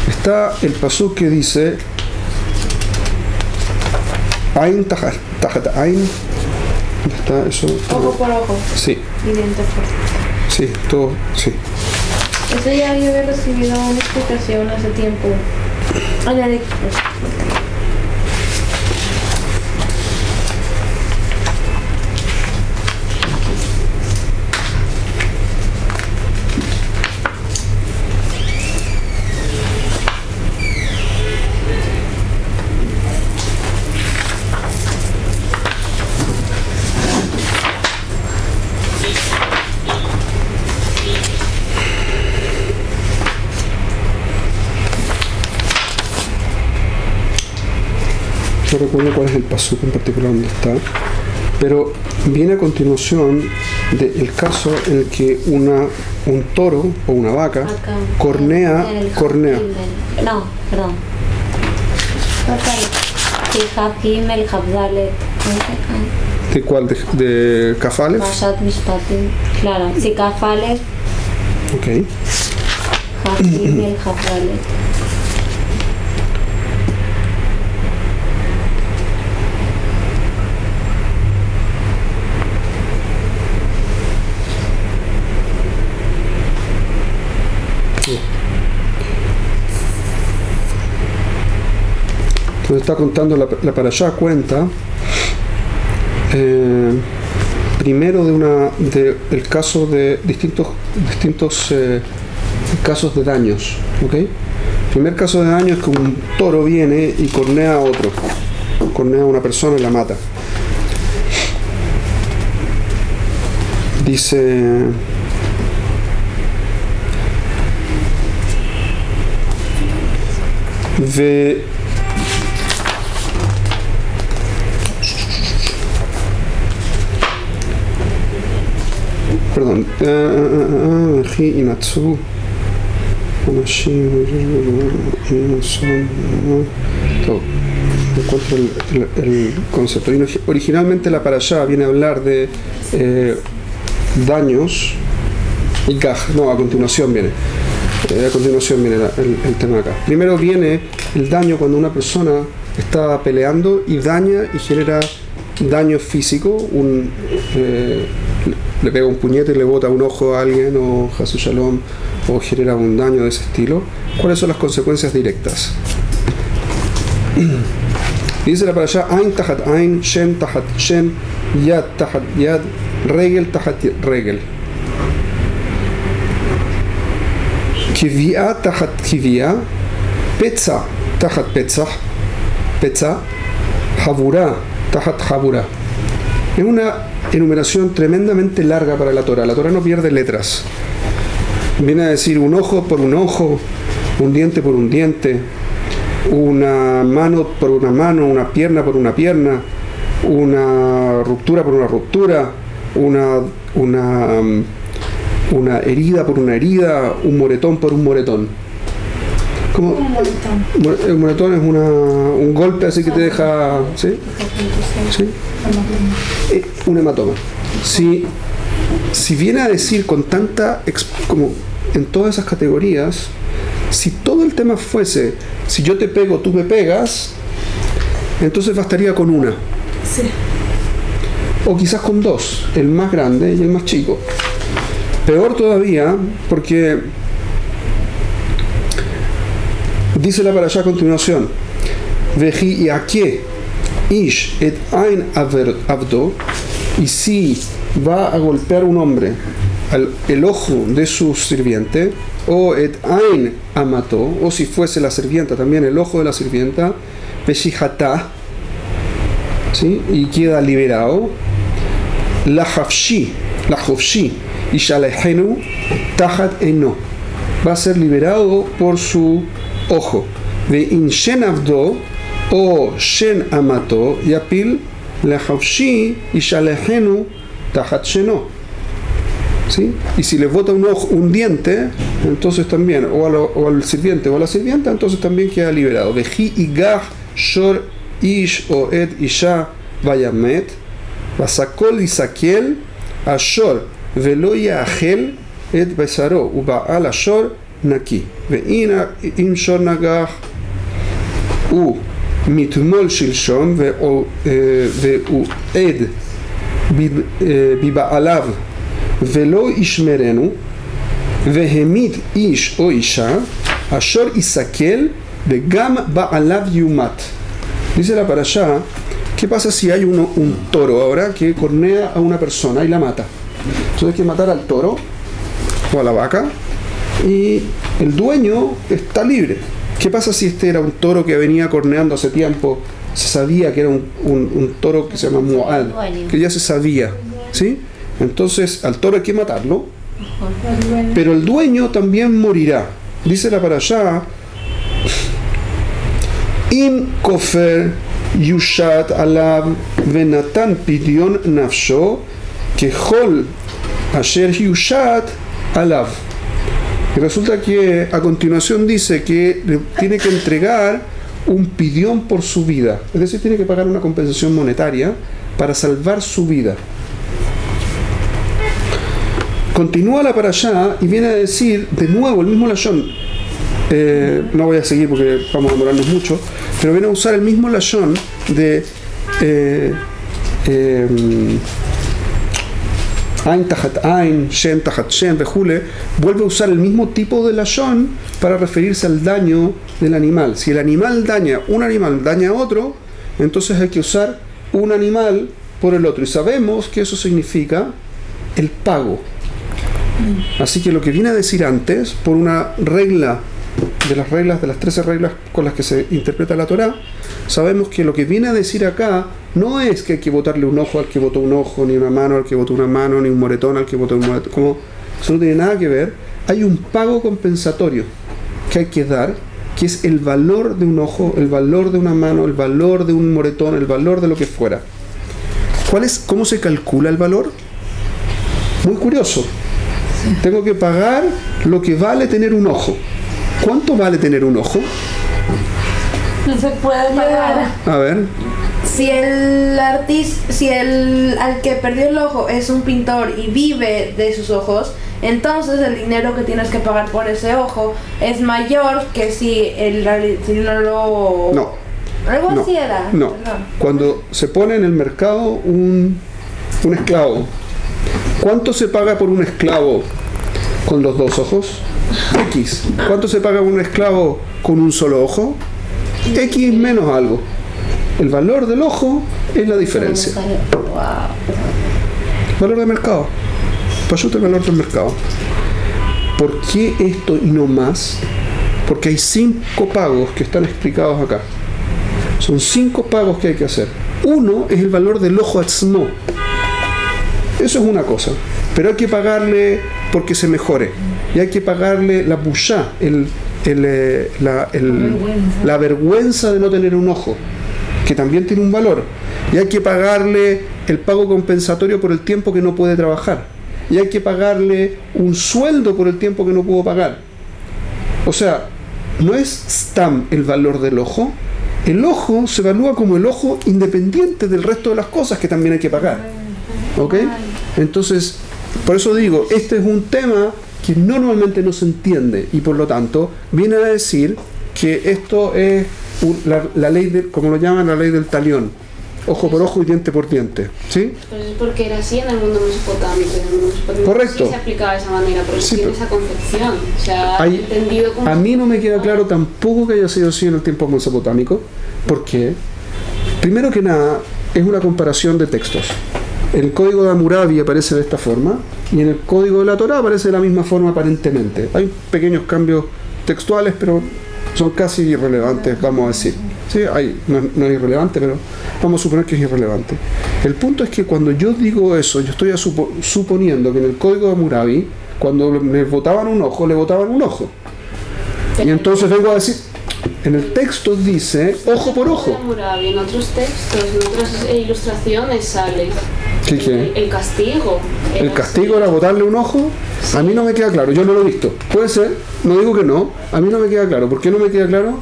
Está el pasuk que dice Ain tajat Ain. ¿Dónde está eso? Ojo por ojo. Sí. Y diente por diente. Sí, todo, sí. Eso ya yo había recibido una explicación hace tiempo. No recuerdo cuál es el pasuk en particular donde está, pero viene a continuación del caso en el que un toro o una vaca cornea. No, perdón. Sí, Hafimel, Habdalet. ¿De cuál? ¿De Kafalef? Parashat Mishpatim. Claro, sí, Kafalef, Ok. Hafimel, Habdalet. Entonces está contando la parashá, cuenta primero del caso de distintos casos de daños. ¿Ok? El primer caso de daño es que un toro viene y cornea a otro, cornea a una persona y la mata. Dice perdón, encuentro el concepto. Originalmente la parashá viene a hablar de daños y a continuación viene el tema acá. Primero viene el daño cuando una persona está peleando y daña y genera daño físico, le pega un puñete y le bota un ojo a alguien, o Hasu Shalom, o genera un daño de ese estilo. ¿Cuáles son las consecuencias directas? Dice la parashá: Ain tajat Ain, Shen tajat Shen, Yad tajat Yad, Regel tajat Regel, Kivia tajat Kivia, Petza tajat Petza, Havura tajat Havura. Es una enumeración tremendamente larga para la Torá. La Torá no pierde letras. Viene a decir un ojo por un ojo, un diente por un diente, una mano por una mano, una pierna por una pierna, una ruptura por una ruptura, una herida por una herida, un moretón por un moretón. ¿Cómo? Un moretón. Un moretón es un golpe así que te deja, ¿sí? ¿Sí? Un hematoma. Si viene a decir con tanta, como en todas esas categorías, si todo el tema fuese, si yo te pego, tú me pegas, entonces bastaría con una. Sí. O quizás con dos, el más grande y el más chico. Peor todavía, porque dice la parashá a continuación: Veji yaque ish et ain avdo, y si va a golpear un hombre el ojo de su sirviente, o et ain amato, o si fuese la sirvienta también el ojo de la sirvienta, peshihata, ¿sí? Y queda liberado, la hafshi, y Shalehenu Tahat Eno. Va a ser liberado por su ojo. De in Shen Avdo o Shen Amato Yapil Lehavshi y Shalehenu Tahat Sheno. ¿Sí? Y si le bota un ojo, un diente, entonces también, o al sirviente o a la sirvienta, entonces también queda liberado. Veji igah shor ish o et isha vayamet vasakol isakiel ashor velo yaachel et besaro ubaal ashor naki veina im shor nagah u mitmol shilshom ve u ed bibaalav velo ishmerenu vehemit ish o isha ashor isakel vegam baalav yumat. Dice la parashá, ¿qué pasa si hay un toro ahora que cornea a una persona y la mata? Entonces hay que matar al toro o a la vaca y el dueño está libre. ¿Qué pasa si este era un toro que venía corneando hace tiempo? Se sabía que era un toro que se llama Moal, que ya se sabía, ¿sí? Entonces al toro hay que matarlo, pero el dueño también morirá. Dice la parashá, Im kofer yushat alav venatan pidion nafsho kehol asher yushat alav. Y resulta que a continuación dice que tiene que entregar un pidión por su vida, es decir, tiene que pagar una compensación monetaria para salvar su vida. Continúa la parashá y viene a decir de nuevo el mismo lashon. No voy a seguir porque vamos a demorarnos mucho, pero viene a usar el mismo lashon de Ain Tahat Ain, Shen Tahat Shen, Bejule. Vuelve a usar el mismo tipo de lashon para referirse al daño del animal. Si el animal daña, un animal daña a otro, entonces hay que usar un animal por el otro. Y sabemos que eso significa el pago. Así que lo que viene a decir antes, por una regla de las 13 reglas con las que se interpreta la Torá, sabemos que lo que viene a decir acá no es que hay que botarle un ojo al que botó un ojo, ni una mano al que botó una mano, ni un moretón al que botó un moretón. Como eso no tiene nada que ver. Hay un pago compensatorio que hay que dar, que es el valor de un ojo, el valor de una mano, el valor de un moretón, el valor de lo que fuera. ¿Cómo se calcula el valor? Muy curioso. Tengo que pagar lo que vale tener un ojo. ¿Cuánto vale tener un ojo? No se puede pagar. A ver. Si al que perdió el ojo es un pintor y vive de sus ojos, entonces el dinero que tienes que pagar por ese ojo es mayor que si no lo... No. Algo así era. No. Perdón. Cuando se pone en el mercado un esclavo, ¿cuánto se paga por un esclavo con los dos ojos? X. ¿Cuánto se paga por un esclavo con un solo ojo? X menos algo. El valor del ojo es la diferencia. Valor de mercado. Payut el valor del mercado. ¿Por qué esto y no más? Porque hay 5 pagos que están explicados acá. Son 5 pagos que hay que hacer. Uno es el valor del ojo atzmo. Eso es una cosa. Pero hay que pagarle porque se mejore. Y hay que pagarle la bushá, la vergüenza de no tener un ojo, que también tiene un valor. Y hay que pagarle el pago compensatorio por el tiempo que no puede trabajar. Y hay que pagarle un sueldo por el tiempo que no pudo pagar. O sea, no es stam el valor del ojo. El ojo se evalúa como el ojo independiente del resto de las cosas que también hay que pagar. ¿Ok? Entonces, por eso digo, este es un tema que normalmente no se entiende y por lo tanto viene a decir que esto es la ley como lo llaman, la ley del talión, ojo por ojo y diente por diente, ¿sí? Pero es porque era así en el mundo mesopotámico. En el mundo mesopotámico correcto. Sí se aplicaba de esa manera, pero sí, tiene esa concepción. O sea, entendido como... A mí no me queda claro tampoco que haya sido así en el tiempo mesopotámico. ¿Por qué? Primero que nada, es una comparación de textos. El código de Hammurabi aparece de esta forma y en el código de la Torá aparece de la misma forma aparentemente. Hay pequeños cambios textuales, pero son casi irrelevantes, vamos a decir, ¿sí? No es irrelevante, pero vamos a suponer que es irrelevante. El punto es que cuando yo digo eso, yo estoy suponiendo que en el código de Hammurabi, cuando le botaban un ojo, le botaban un ojo. Y entonces vengo a decir, en el texto dice ojo por ojo. En otros textos, en otras ilustraciones sale el castigo. ¿El castigo era botarle un ojo? Sí. A mí no me queda claro, yo no lo he visto. Puede ser, no digo que no, a mí no me queda claro. ¿Por qué no me queda claro?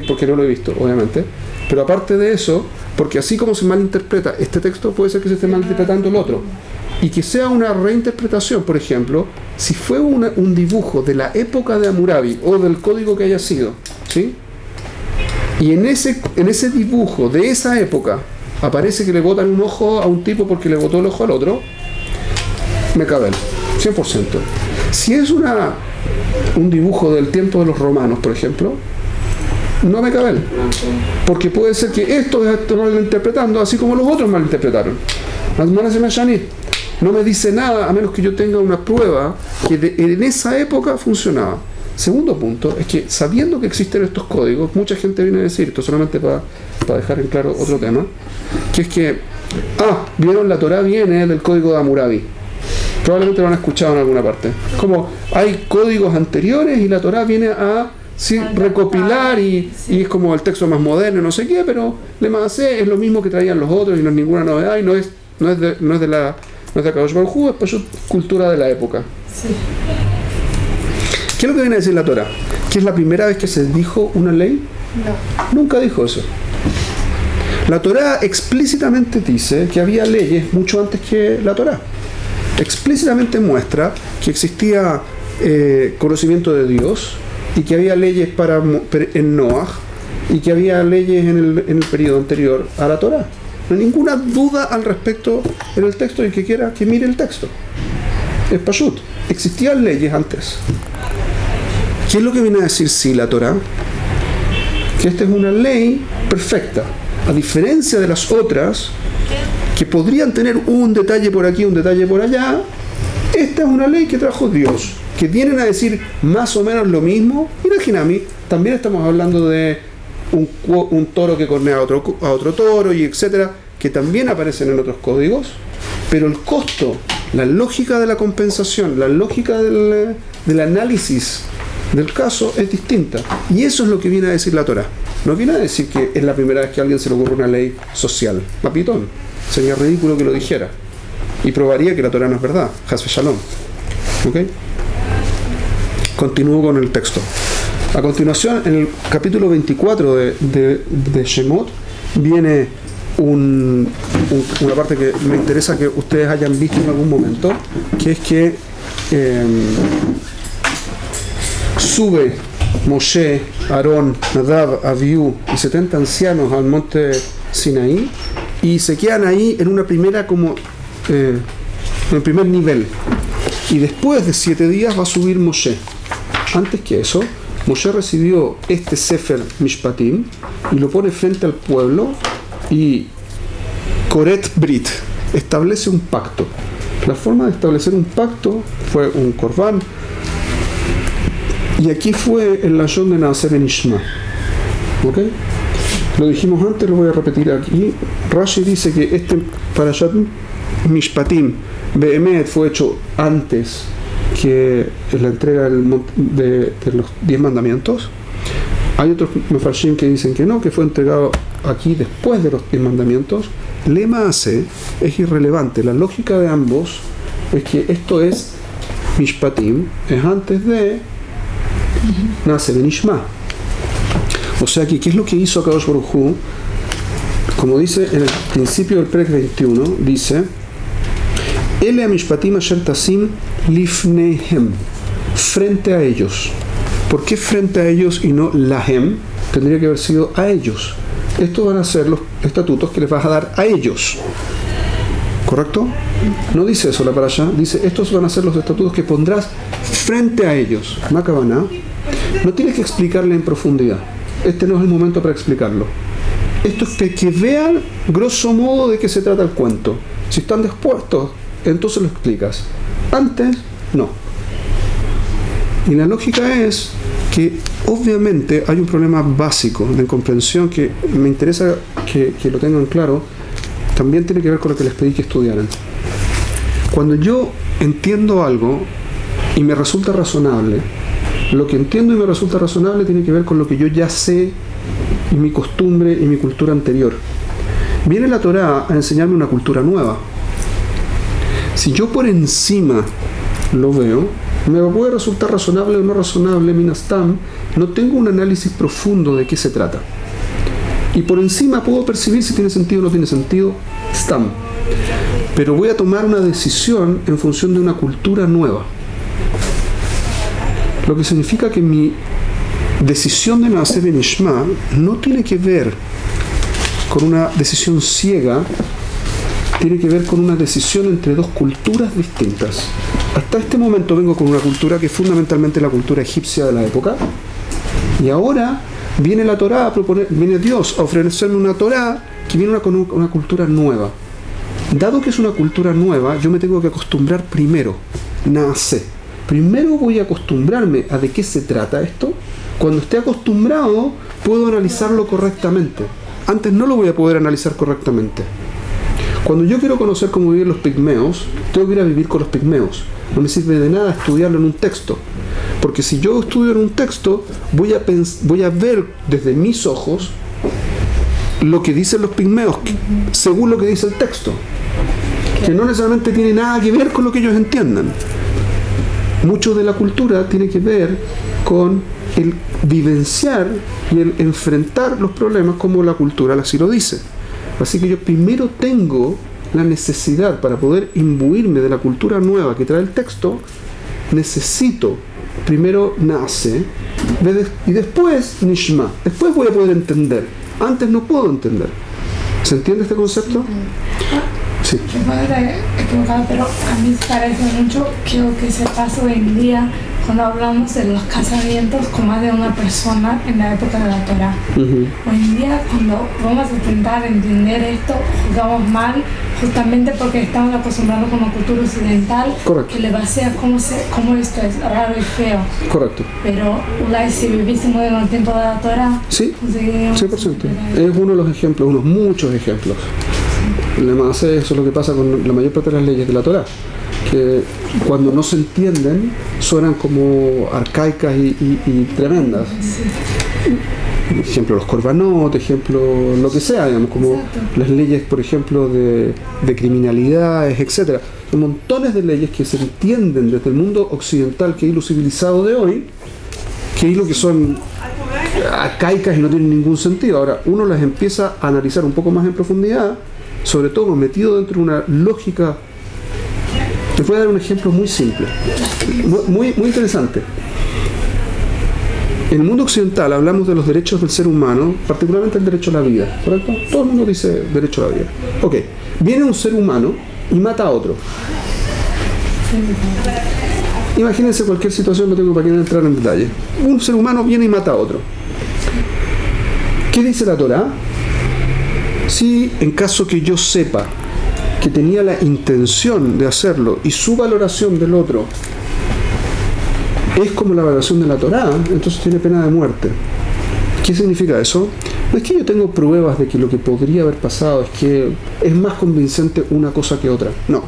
Porque no lo he visto, obviamente. Pero aparte de eso, porque así como se malinterpreta este texto, puede ser que se esté malinterpretando el otro. Y que sea una reinterpretación, por ejemplo, si fue un dibujo de la época de Hammurabi o del código que haya sido, ¿sí? Y en ese dibujo de esa época aparece que le botan un ojo a un tipo porque le botó el ojo al otro, me cabe 100%. Si es un dibujo del tiempo de los romanos, por ejemplo, no me cabe, porque puede ser que esto esté malinterpretando así como los otros malinterpretaron. No me dice nada a menos que yo tenga una prueba que en esa época funcionaba. Segundo punto es que sabiendo que existen estos códigos, mucha gente viene a decir, esto solamente para dejar en claro otro tema, que es que vieron, la Torá viene del código de Hammurabi. Probablemente lo han escuchado en alguna parte. Como hay códigos anteriores y la Torá viene a recopilar y es como el texto más moderno, no sé qué, pero le más es lo mismo que traían los otros y no es ninguna novedad y no es de Akadosh Baruj Hu, es pues cultura de la época. Sí. ¿Qué es lo que viene a decir la Torá? ¿Que es la primera vez que se dijo una ley? No. Nunca dijo eso. La Torá explícitamente dice que había leyes mucho antes que la Torá. Explícitamente muestra que existía conocimiento de Dios y que había leyes en Noah y que había leyes en el periodo anterior a la Torá. No hay ninguna duda al respecto en el texto, y que quiera que mire el texto. Es pashut. Existían leyes antes. ¿Qué es lo que viene a decir la Torá? Que esta es una ley perfecta. A diferencia de las otras, que podrían tener un detalle por aquí, un detalle por allá, esta es una ley que trajo Dios, que vienen a decir más o menos lo mismo. Y en el Hinami también estamos hablando de un toro que cornea a otro toro y etcétera, que también aparecen en otros códigos, pero el costo, la lógica de la compensación, la lógica del análisis del caso es distinta, y eso es lo que viene a decir la Torá. No viene a decir que es la primera vez que a alguien se le ocurre una ley social. Papitón, sería ridículo que lo dijera y probaría que la Torá no es verdad. Hasbe Shalom. ¿Ok? Continúo con el texto. A continuación, en el capítulo 24 de Shemot, viene una parte que me interesa que ustedes hayan visto en algún momento, que es que sube Moshe, Aarón, Nadab, Abiú y 70 ancianos al monte Sinaí y se quedan ahí en una primera en el primer nivel, y después de 7 días va a subir Moshe. Antes que eso, Moshe recibió este Sefer Mishpatim y lo pone frente al pueblo y Koret Brit, establece un pacto. La forma de establecer un pacto fue un Korban, y aquí fue el lashon de Naaser Benishma. ¿Ok? Lo dijimos antes, lo voy a repetir aquí. Rashi dice que este Parashat Mishpatim Behemet fue hecho antes que la entrega de los 10 mandamientos. Hay otros mefarshim que dicen que no, que fue entregado aquí después de los 10 mandamientos. Lema hace es irrelevante. La lógica de ambos es que esto es Mishpatim, es antes de Naaser Benishma. O sea que, ¿qué es lo que hizo Akadosh Baruj Hu? Como dice en el principio del Perek 21, dice: Ele Mishpatim asher tasim lifnehem, frente a ellos. ¿Por qué frente a ellos y no lahem? Tendría que haber sido a ellos. Estos van a ser los estatutos que les vas a dar a ellos. ¿Correcto? No dice eso la parashá, dice: estos van a ser los estatutos que pondrás frente a ellos. Makavaná. No tienes que explicarle en profundidad. Este no es el momento para explicarlo. Esto es que vean grosso modo de qué se trata el cuento. Si están dispuestos, entonces lo explicas. Antes, no. Y la lógica es que obviamente hay un problema básico de comprensión que me interesa que lo tengan claro. También tiene que ver con lo que les pedí que estudiaran. Cuando yo entiendo algo y me resulta razonable, lo que entiendo y me resulta razonable tiene que ver con lo que yo ya sé y mi costumbre y mi cultura anterior. Viene la Torá a enseñarme una cultura nueva. Si yo por encima lo veo, me puede resultar razonable o no razonable, minastam, no tengo un análisis profundo de qué se trata. Y por encima puedo percibir si tiene sentido o no tiene sentido, stam. Pero voy a tomar una decisión en función de una cultura nueva. Lo que significa que mi decisión de Naaseh Benishma no tiene que ver con una decisión ciega, tiene que ver con una decisión entre dos culturas distintas. Hasta este momento vengo con una cultura que es fundamentalmente la cultura egipcia de la época, y ahora viene la Torá a proponer, viene Dios a ofrecerme una Torá que viene con una cultura nueva. Dado que es una cultura nueva, yo me tengo que acostumbrar primero, Naaseh. Primero voy a acostumbrarme a de qué se trata esto. Cuando esté acostumbrado, puedo analizarlo correctamente. Antes no lo voy a poder analizar correctamente. Cuando yo quiero conocer cómo viven los pigmeos, tengo que ir a vivir con los pigmeos. No me sirve de nada estudiarlo en un texto. Porque si yo estudio en un texto, voy a ver desde mis ojos lo que dicen los pigmeos, según lo que dice el texto. Que no necesariamente tiene nada que ver con lo que ellos entiendan. Mucho de la cultura tiene que ver con el vivenciar y el enfrentar los problemas como la cultura así lo dice. Así que yo primero tengo la necesidad, para poder imbuirme de la cultura nueva que trae el texto, necesito primero Naaseh y después Nishma. Después voy a poder entender. Antes no puedo entender. ¿Se entiende este concepto? Sí. Yo puedo estar equivocada, pero a mí me parece mucho que lo que se pasa hoy en día cuando hablamos de los casamientos con más de una persona en la época de la Torá. Hoy en día, cuando vamos a intentar entender esto, jugamos mal, justamente porque estamos acostumbrados con la cultura occidental. Correcto. Que le basea cómo esto es raro y feo. Correcto. Pero si vivísemos en el tiempo de la Torá, sí, 100%. Es uno de los ejemplos, unos muchos ejemplos. Además, eso es lo que pasa con la mayor parte de las leyes de la Torá, que cuando no se entienden suenan como arcaicas y tremendas. Ejemplo, los korbanot, ejemplo, lo que sea, digamos, como las leyes, por ejemplo, de criminalidades, etc. Son montones de leyes que se entienden desde el mundo occidental, que es lo civilizado de hoy, que es lo que son arcaicas y no tienen ningún sentido. Ahora, uno las empieza a analizar un poco más en profundidad, sobre todo metido dentro de una lógica. Les voy a dar un ejemplo muy simple, muy interesante. En el mundo occidental hablamos de los derechos del ser humano, particularmente el derecho a la vida, ¿correcto? Todo el mundo dice derecho a la vida. Ok, viene un ser humano y mata a otro. Imagínense cualquier situación, no tengo para qué entrar en detalle. Un ser humano viene y mata a otro. ¿Qué dice la Torá? Si en caso que yo sepa que tenía la intención de hacerlo y su valoración del otro es como la valoración de la Torá, entonces tiene pena de muerte. ¿Qué significa eso? No es que yo tengo pruebas de que lo que podría haber pasado es que es más convincente una cosa que otra. No.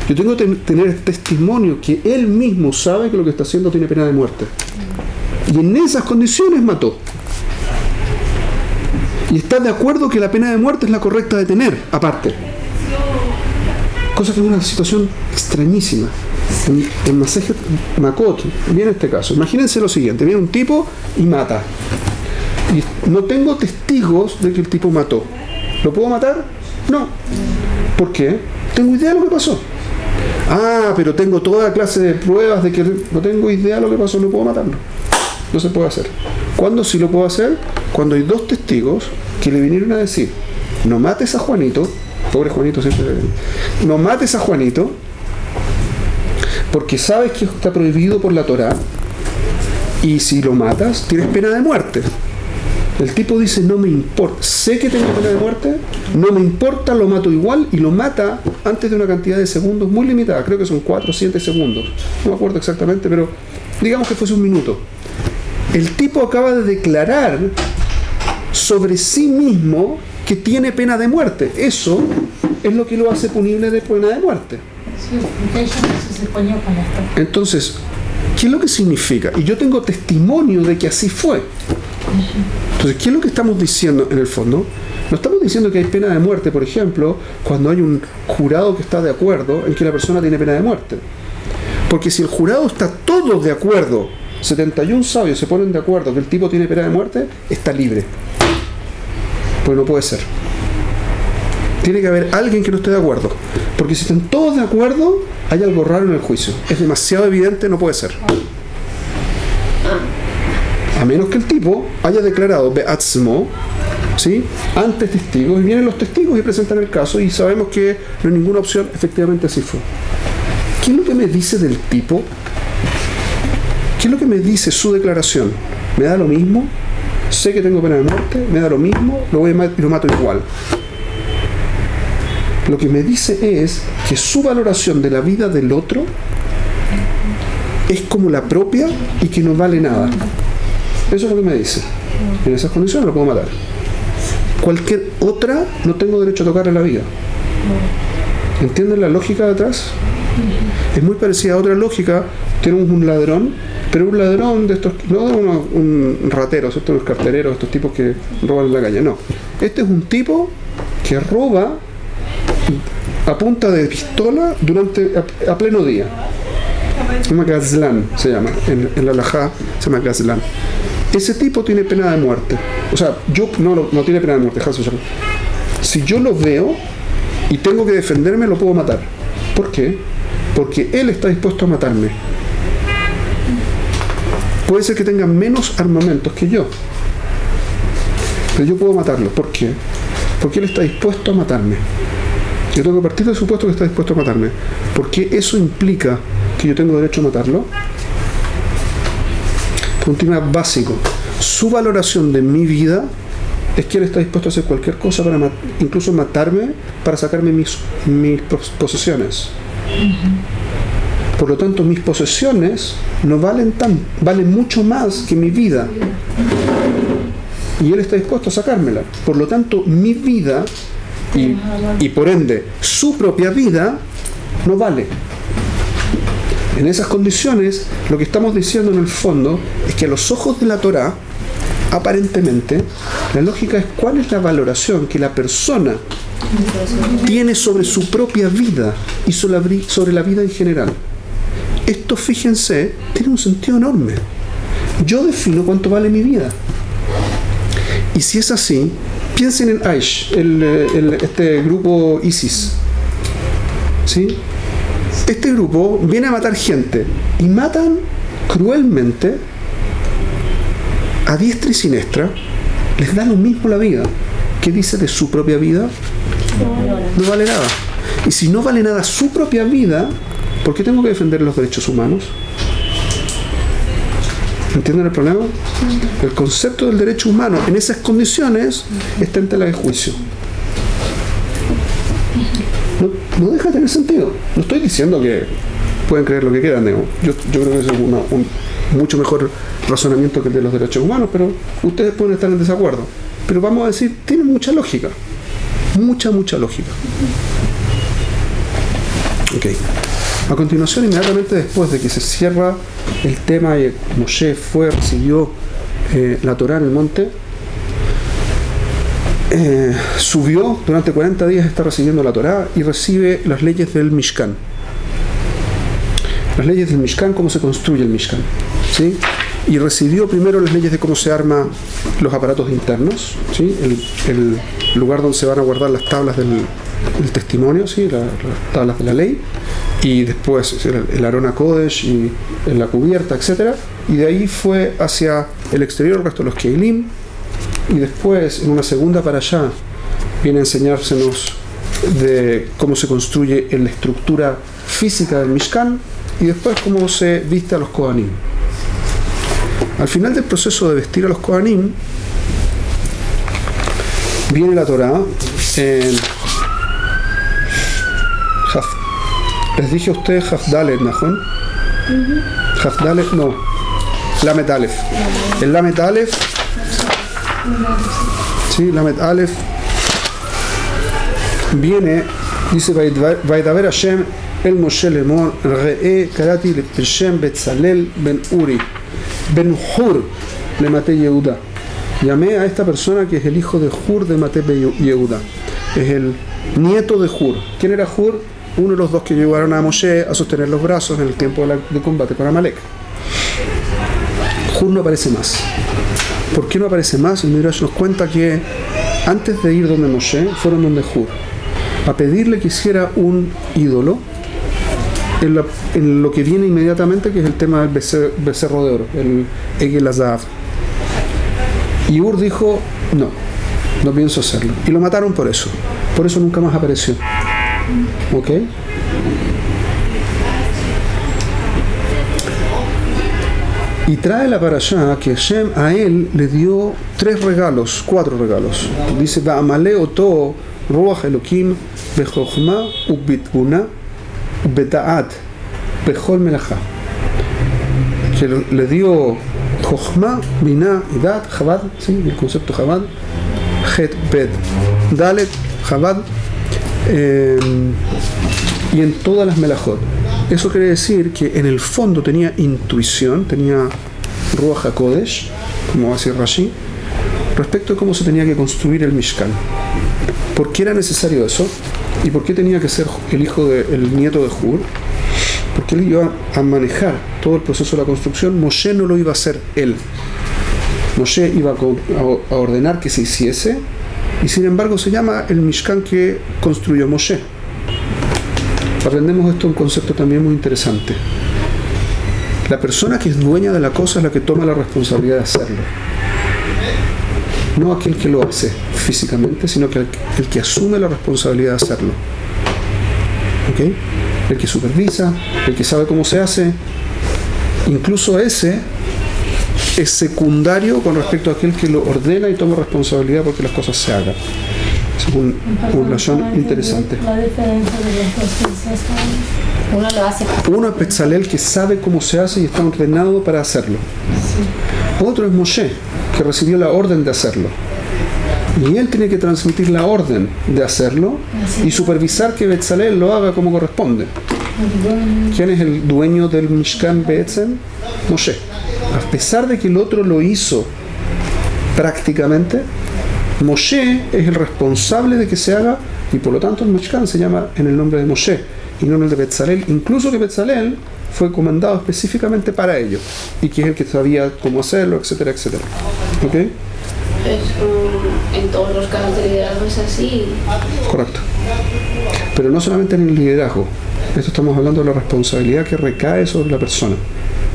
Yo tengo que tener testimonio que él mismo sabe que lo que está haciendo tiene pena de muerte. Y en esas condiciones mató. Y está de acuerdo que la pena de muerte es la correcta de tener, aparte. Cosa que es una situación extrañísima. En Masejet Makot viene este caso. Imagínense lo siguiente: viene un tipo y mata. Y no tengo testigos de que el tipo mató. ¿Lo puedo matar? No. ¿Por qué? Tengo idea de lo que pasó. Ah, pero tengo toda clase de pruebas de que no tengo idea de lo que pasó, no puedo matarlo. No se puede hacer. ¿Cuándo sí lo puedo hacer? Cuando hay dos testigos que le vinieron a decir: no mates a Juanito. Pobre Juanito siempre. No mates a Juanito porque sabes que está prohibido por la Torá, y si lo matas tienes pena de muerte. El tipo dice: no me importa, sé que tengo pena de muerte, no me importa, lo mato igual, y lo mata antes de una cantidad de segundos muy limitada, creo que son 4 o 7 segundos, no me acuerdo exactamente, pero digamos que fuese un minuto. El tipo acaba de declarar sobre sí mismo que tiene pena de muerte. Eso es lo que lo hace punible de pena de muerte. Sí, porque ella no se ponía con esto. Entonces, ¿qué es lo que significa? Y yo tengo testimonio de que así fue. Entonces, ¿qué es lo que estamos diciendo en el fondo? No estamos diciendo que hay pena de muerte, por ejemplo, cuando hay un jurado que está de acuerdo en que la persona tiene pena de muerte. Porque si el jurado está todos de acuerdo, 71 sabios se ponen de acuerdo que el tipo tiene pena de muerte, está libre. Pues no puede ser. Tiene que haber alguien que no esté de acuerdo. Porque si están todos de acuerdo, hay algo raro en el juicio. Es demasiado evidente, no puede ser. A menos que el tipo haya declarado be'atzmo, ¿sí?, ante testigos, y vienen los testigos y presentan el caso y sabemos que no hay ninguna opción, efectivamente así fue. ¿Qué es lo que me dice del tipo? ¿Qué es lo que me dice su declaración? ¿Me da lo mismo? Sé que tengo pena de muerte, me da lo mismo, lo voy a matar y lo mato igual. Lo que me dice es que su valoración de la vida del otro es como la propia y que no vale nada. Eso es lo que me dice. En esas condiciones lo puedo matar. Cualquier otra no tengo derecho a tocarle la vida. ¿Entienden la lógica de atrás? Es muy parecida a otra lógica. Tenemos un ladrón, pero un ladrón de estos, no un ratero, ¿cierto? Unos cartereros, estos tipos que roban en la calle, no. Este es un tipo que roba a punta de pistola a pleno día. Se llama Gazlan, se llama, en la halajá se llama Gazlan. Ese tipo tiene pena de muerte. O sea, no tiene pena de muerte. Si yo lo veo y tengo que defenderme, lo puedo matar. ¿Por qué? Porque él está dispuesto a matarme. Puede ser que tenga menos armamentos que yo, pero yo puedo matarlo. ¿Por qué? Porque él está dispuesto a matarme. Yo tengo que partir del supuesto que está dispuesto a matarme. ¿Por qué eso implica que yo tengo derecho a matarlo? Por un tema básico. Su valoración de mi vida es que él está dispuesto a hacer cualquier cosa para incluso matarme para sacarme mis posesiones. Por lo tanto, mis posesiones no valen mucho más que mi vida. Y él está dispuesto a sacármela. Por lo tanto, mi vida y por ende su propia vida no vale. En esas condiciones, lo que estamos diciendo en el fondo es que a los ojos de la Torá, aparentemente, la lógica es cuál es la valoración que la persona tiene sobre su propia vida y sobre la vida en general. Esto, fíjense, tiene un sentido enorme. Yo defino cuánto vale mi vida. Y si es así, piensen en Aish, este grupo ISIS. ¿Sí? Este grupo viene a matar gente y matan cruelmente a diestra y siniestra. Les da lo mismo la vida. ¿Qué dice de su propia vida? No vale nada. Y si no vale nada su propia vida, ¿por qué tengo que defender los derechos humanos? ¿Entienden el problema? El concepto del derecho humano en esas condiciones está en tela de juicio. No deja de tener sentido. No estoy diciendo que pueden creer lo que quieran, yo creo que eso es un mucho mejor razonamiento que el de los derechos humanos, pero ustedes pueden estar en desacuerdo. Pero vamos a decir, tiene mucha lógica. Mucha lógica. Ok. A continuación, inmediatamente después de que se cierra el tema y Moshe recibió la Torá en el monte, subió durante 40 días, está recibiendo la Torá y recibe las leyes del Mishkan. Las leyes del Mishkan, cómo se construye el Mishkan, ¿sí? Y recibió primero las leyes de cómo se arman los aparatos internos, ¿sí? El lugar donde se van a guardar las tablas del testimonio, ¿sí? Las tablas de la ley, y después el Arón HaKodesh y la cubierta, etc. Y de ahí fue hacia el exterior el resto de los Keilim. Y después, en una segunda para allá, viene a enseñársenos de cómo se construye en la estructura física del Mishkan y después cómo se viste a los Kohanim. Al final del proceso de vestir a los Kohanim, viene la Torá en les dije a ustedes Hafdalet, ¿no? Hafdalet no. Lamet Aleph. El Lamet Aleph, sí, Lamet Aleph viene, dice Vaidaber Hashem el Moshe Lemor Re'e Karati Leshem Betzalel Ben Uri Ben Hur le Mate Yehuda. Llamé a esta persona que es el hijo de Hur de Mate Yehuda. Es el nieto de Hur. ¿Quién era Hur? Uno de los dos que llevaron a Moshe a sostener los brazos en el tiempo de combate con Amalek. Hur no aparece más. ¿Por qué no aparece más? El Midrash nos cuenta que antes de ir donde Moshe, fueron donde Hur a pedirle que hiciera un ídolo en lo que viene inmediatamente, que es el tema del becerro de oro, el Egel Azav. Y Ur dijo, no pienso hacerlo. Y lo mataron por eso. Por eso nunca más apareció. ¿Ok? Y trae la parashá que Hashem a él le dio 4 regalos. Dice, Ba'amale oto ruach elokim bechochma ubitguna ubeta'at bechol melachá. Que le dio Jochma, Binah, Idat, Chabad, ¿sí? El concepto Chabad, Het, Bet, Dalet, Chabad, y en todas las melajot. Eso quiere decir que en el fondo tenía intuición, tenía Ruach HaKodesh, como va a decir Rashi, respecto de cómo se tenía que construir el Mishkan. ¿Por qué era necesario eso? ¿Y por qué tenía que ser el nieto de Hur? Porque él iba a manejar todo el proceso de la construcción. Moshe no lo iba a hacer él. Moshe iba a ordenar que se hiciese, y sin embargo se llama el Mishkan que construyó Moshe. Aprendemos esto, un concepto también muy interesante. La persona que es dueña de la cosa es la que toma la responsabilidad de hacerlo. No aquel que lo hace físicamente, sino que el que asume la responsabilidad de hacerlo. ¿Ok? El que supervisa, el que sabe cómo se hace, incluso ese es secundario con respecto a aquel que lo ordena y toma responsabilidad porque las cosas se hagan. Es un lashon interesante. La diferencia de las cosas. Uno lo hace. Uno es Betzalel, que sabe cómo se hace y está ordenado para hacerlo. Sí. Otro es Moshe, que recibió la orden de hacerlo. Y él tiene que transmitir la orden de hacerlo y supervisar que Betzalel lo haga como corresponde. ¿Quién es el dueño del Mishkan Be'etzem? Moshe. A pesar de que el otro lo hizo prácticamente, Moshe es el responsable de que se haga, y por lo tanto el Mishkan se llama en el nombre de Moshe y no en el de Betzalel, incluso que Betzalel fue comandado específicamente para ello y que es el que sabía cómo hacerlo, etcétera, etcétera. ¿Ok? En todos los casos de liderazgo es así. Correcto. Pero no solamente en el liderazgo. Esto estamos hablando de la responsabilidad que recae sobre la persona.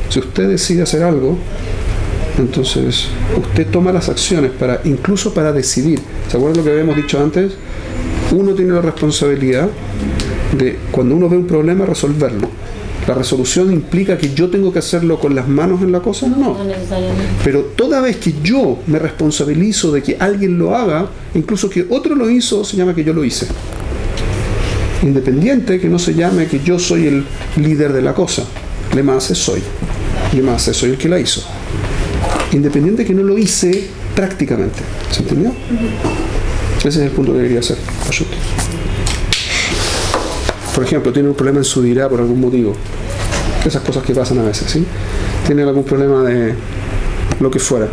Si usted decide hacer algo, entonces usted toma las acciones incluso para decidir. ¿Se acuerdan lo que habíamos dicho antes? Uno tiene la responsabilidad de, cuando uno ve un problema, resolverlo. ¿La resolución implica que yo tengo que hacerlo con las manos en la cosa? No. Pero toda vez que yo me responsabilizo de que alguien lo haga, incluso que otro lo hizo, se llama que yo lo hice. Independiente que no se llame que yo soy el líder de la cosa. Lemase soy. Lemase soy el que la hizo. Independiente que no lo hice prácticamente. ¿Se entendió? Ese es el punto que quería hacer. Ayúdate. Por ejemplo, tiene un problema en su dirá por algún motivo. Esas cosas que pasan a veces, ¿sí? Tienen algún problema de lo que fuera.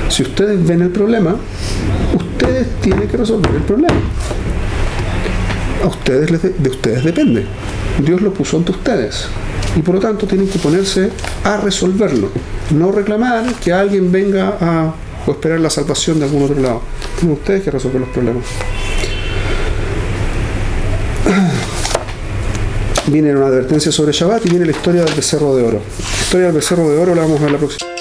Si ustedes ven el problema, ustedes tienen que resolver el problema. De ustedes depende. Dios lo puso ante ustedes. Y por lo tanto tienen que ponerse a resolverlo. No reclamar que alguien venga o esperar la salvación de algún otro lado. Tienen ustedes que resolver los problemas. Viene una advertencia sobre Shabbat y viene la historia del becerro de oro. La historia del becerro de oro la vamos a ver la próxima.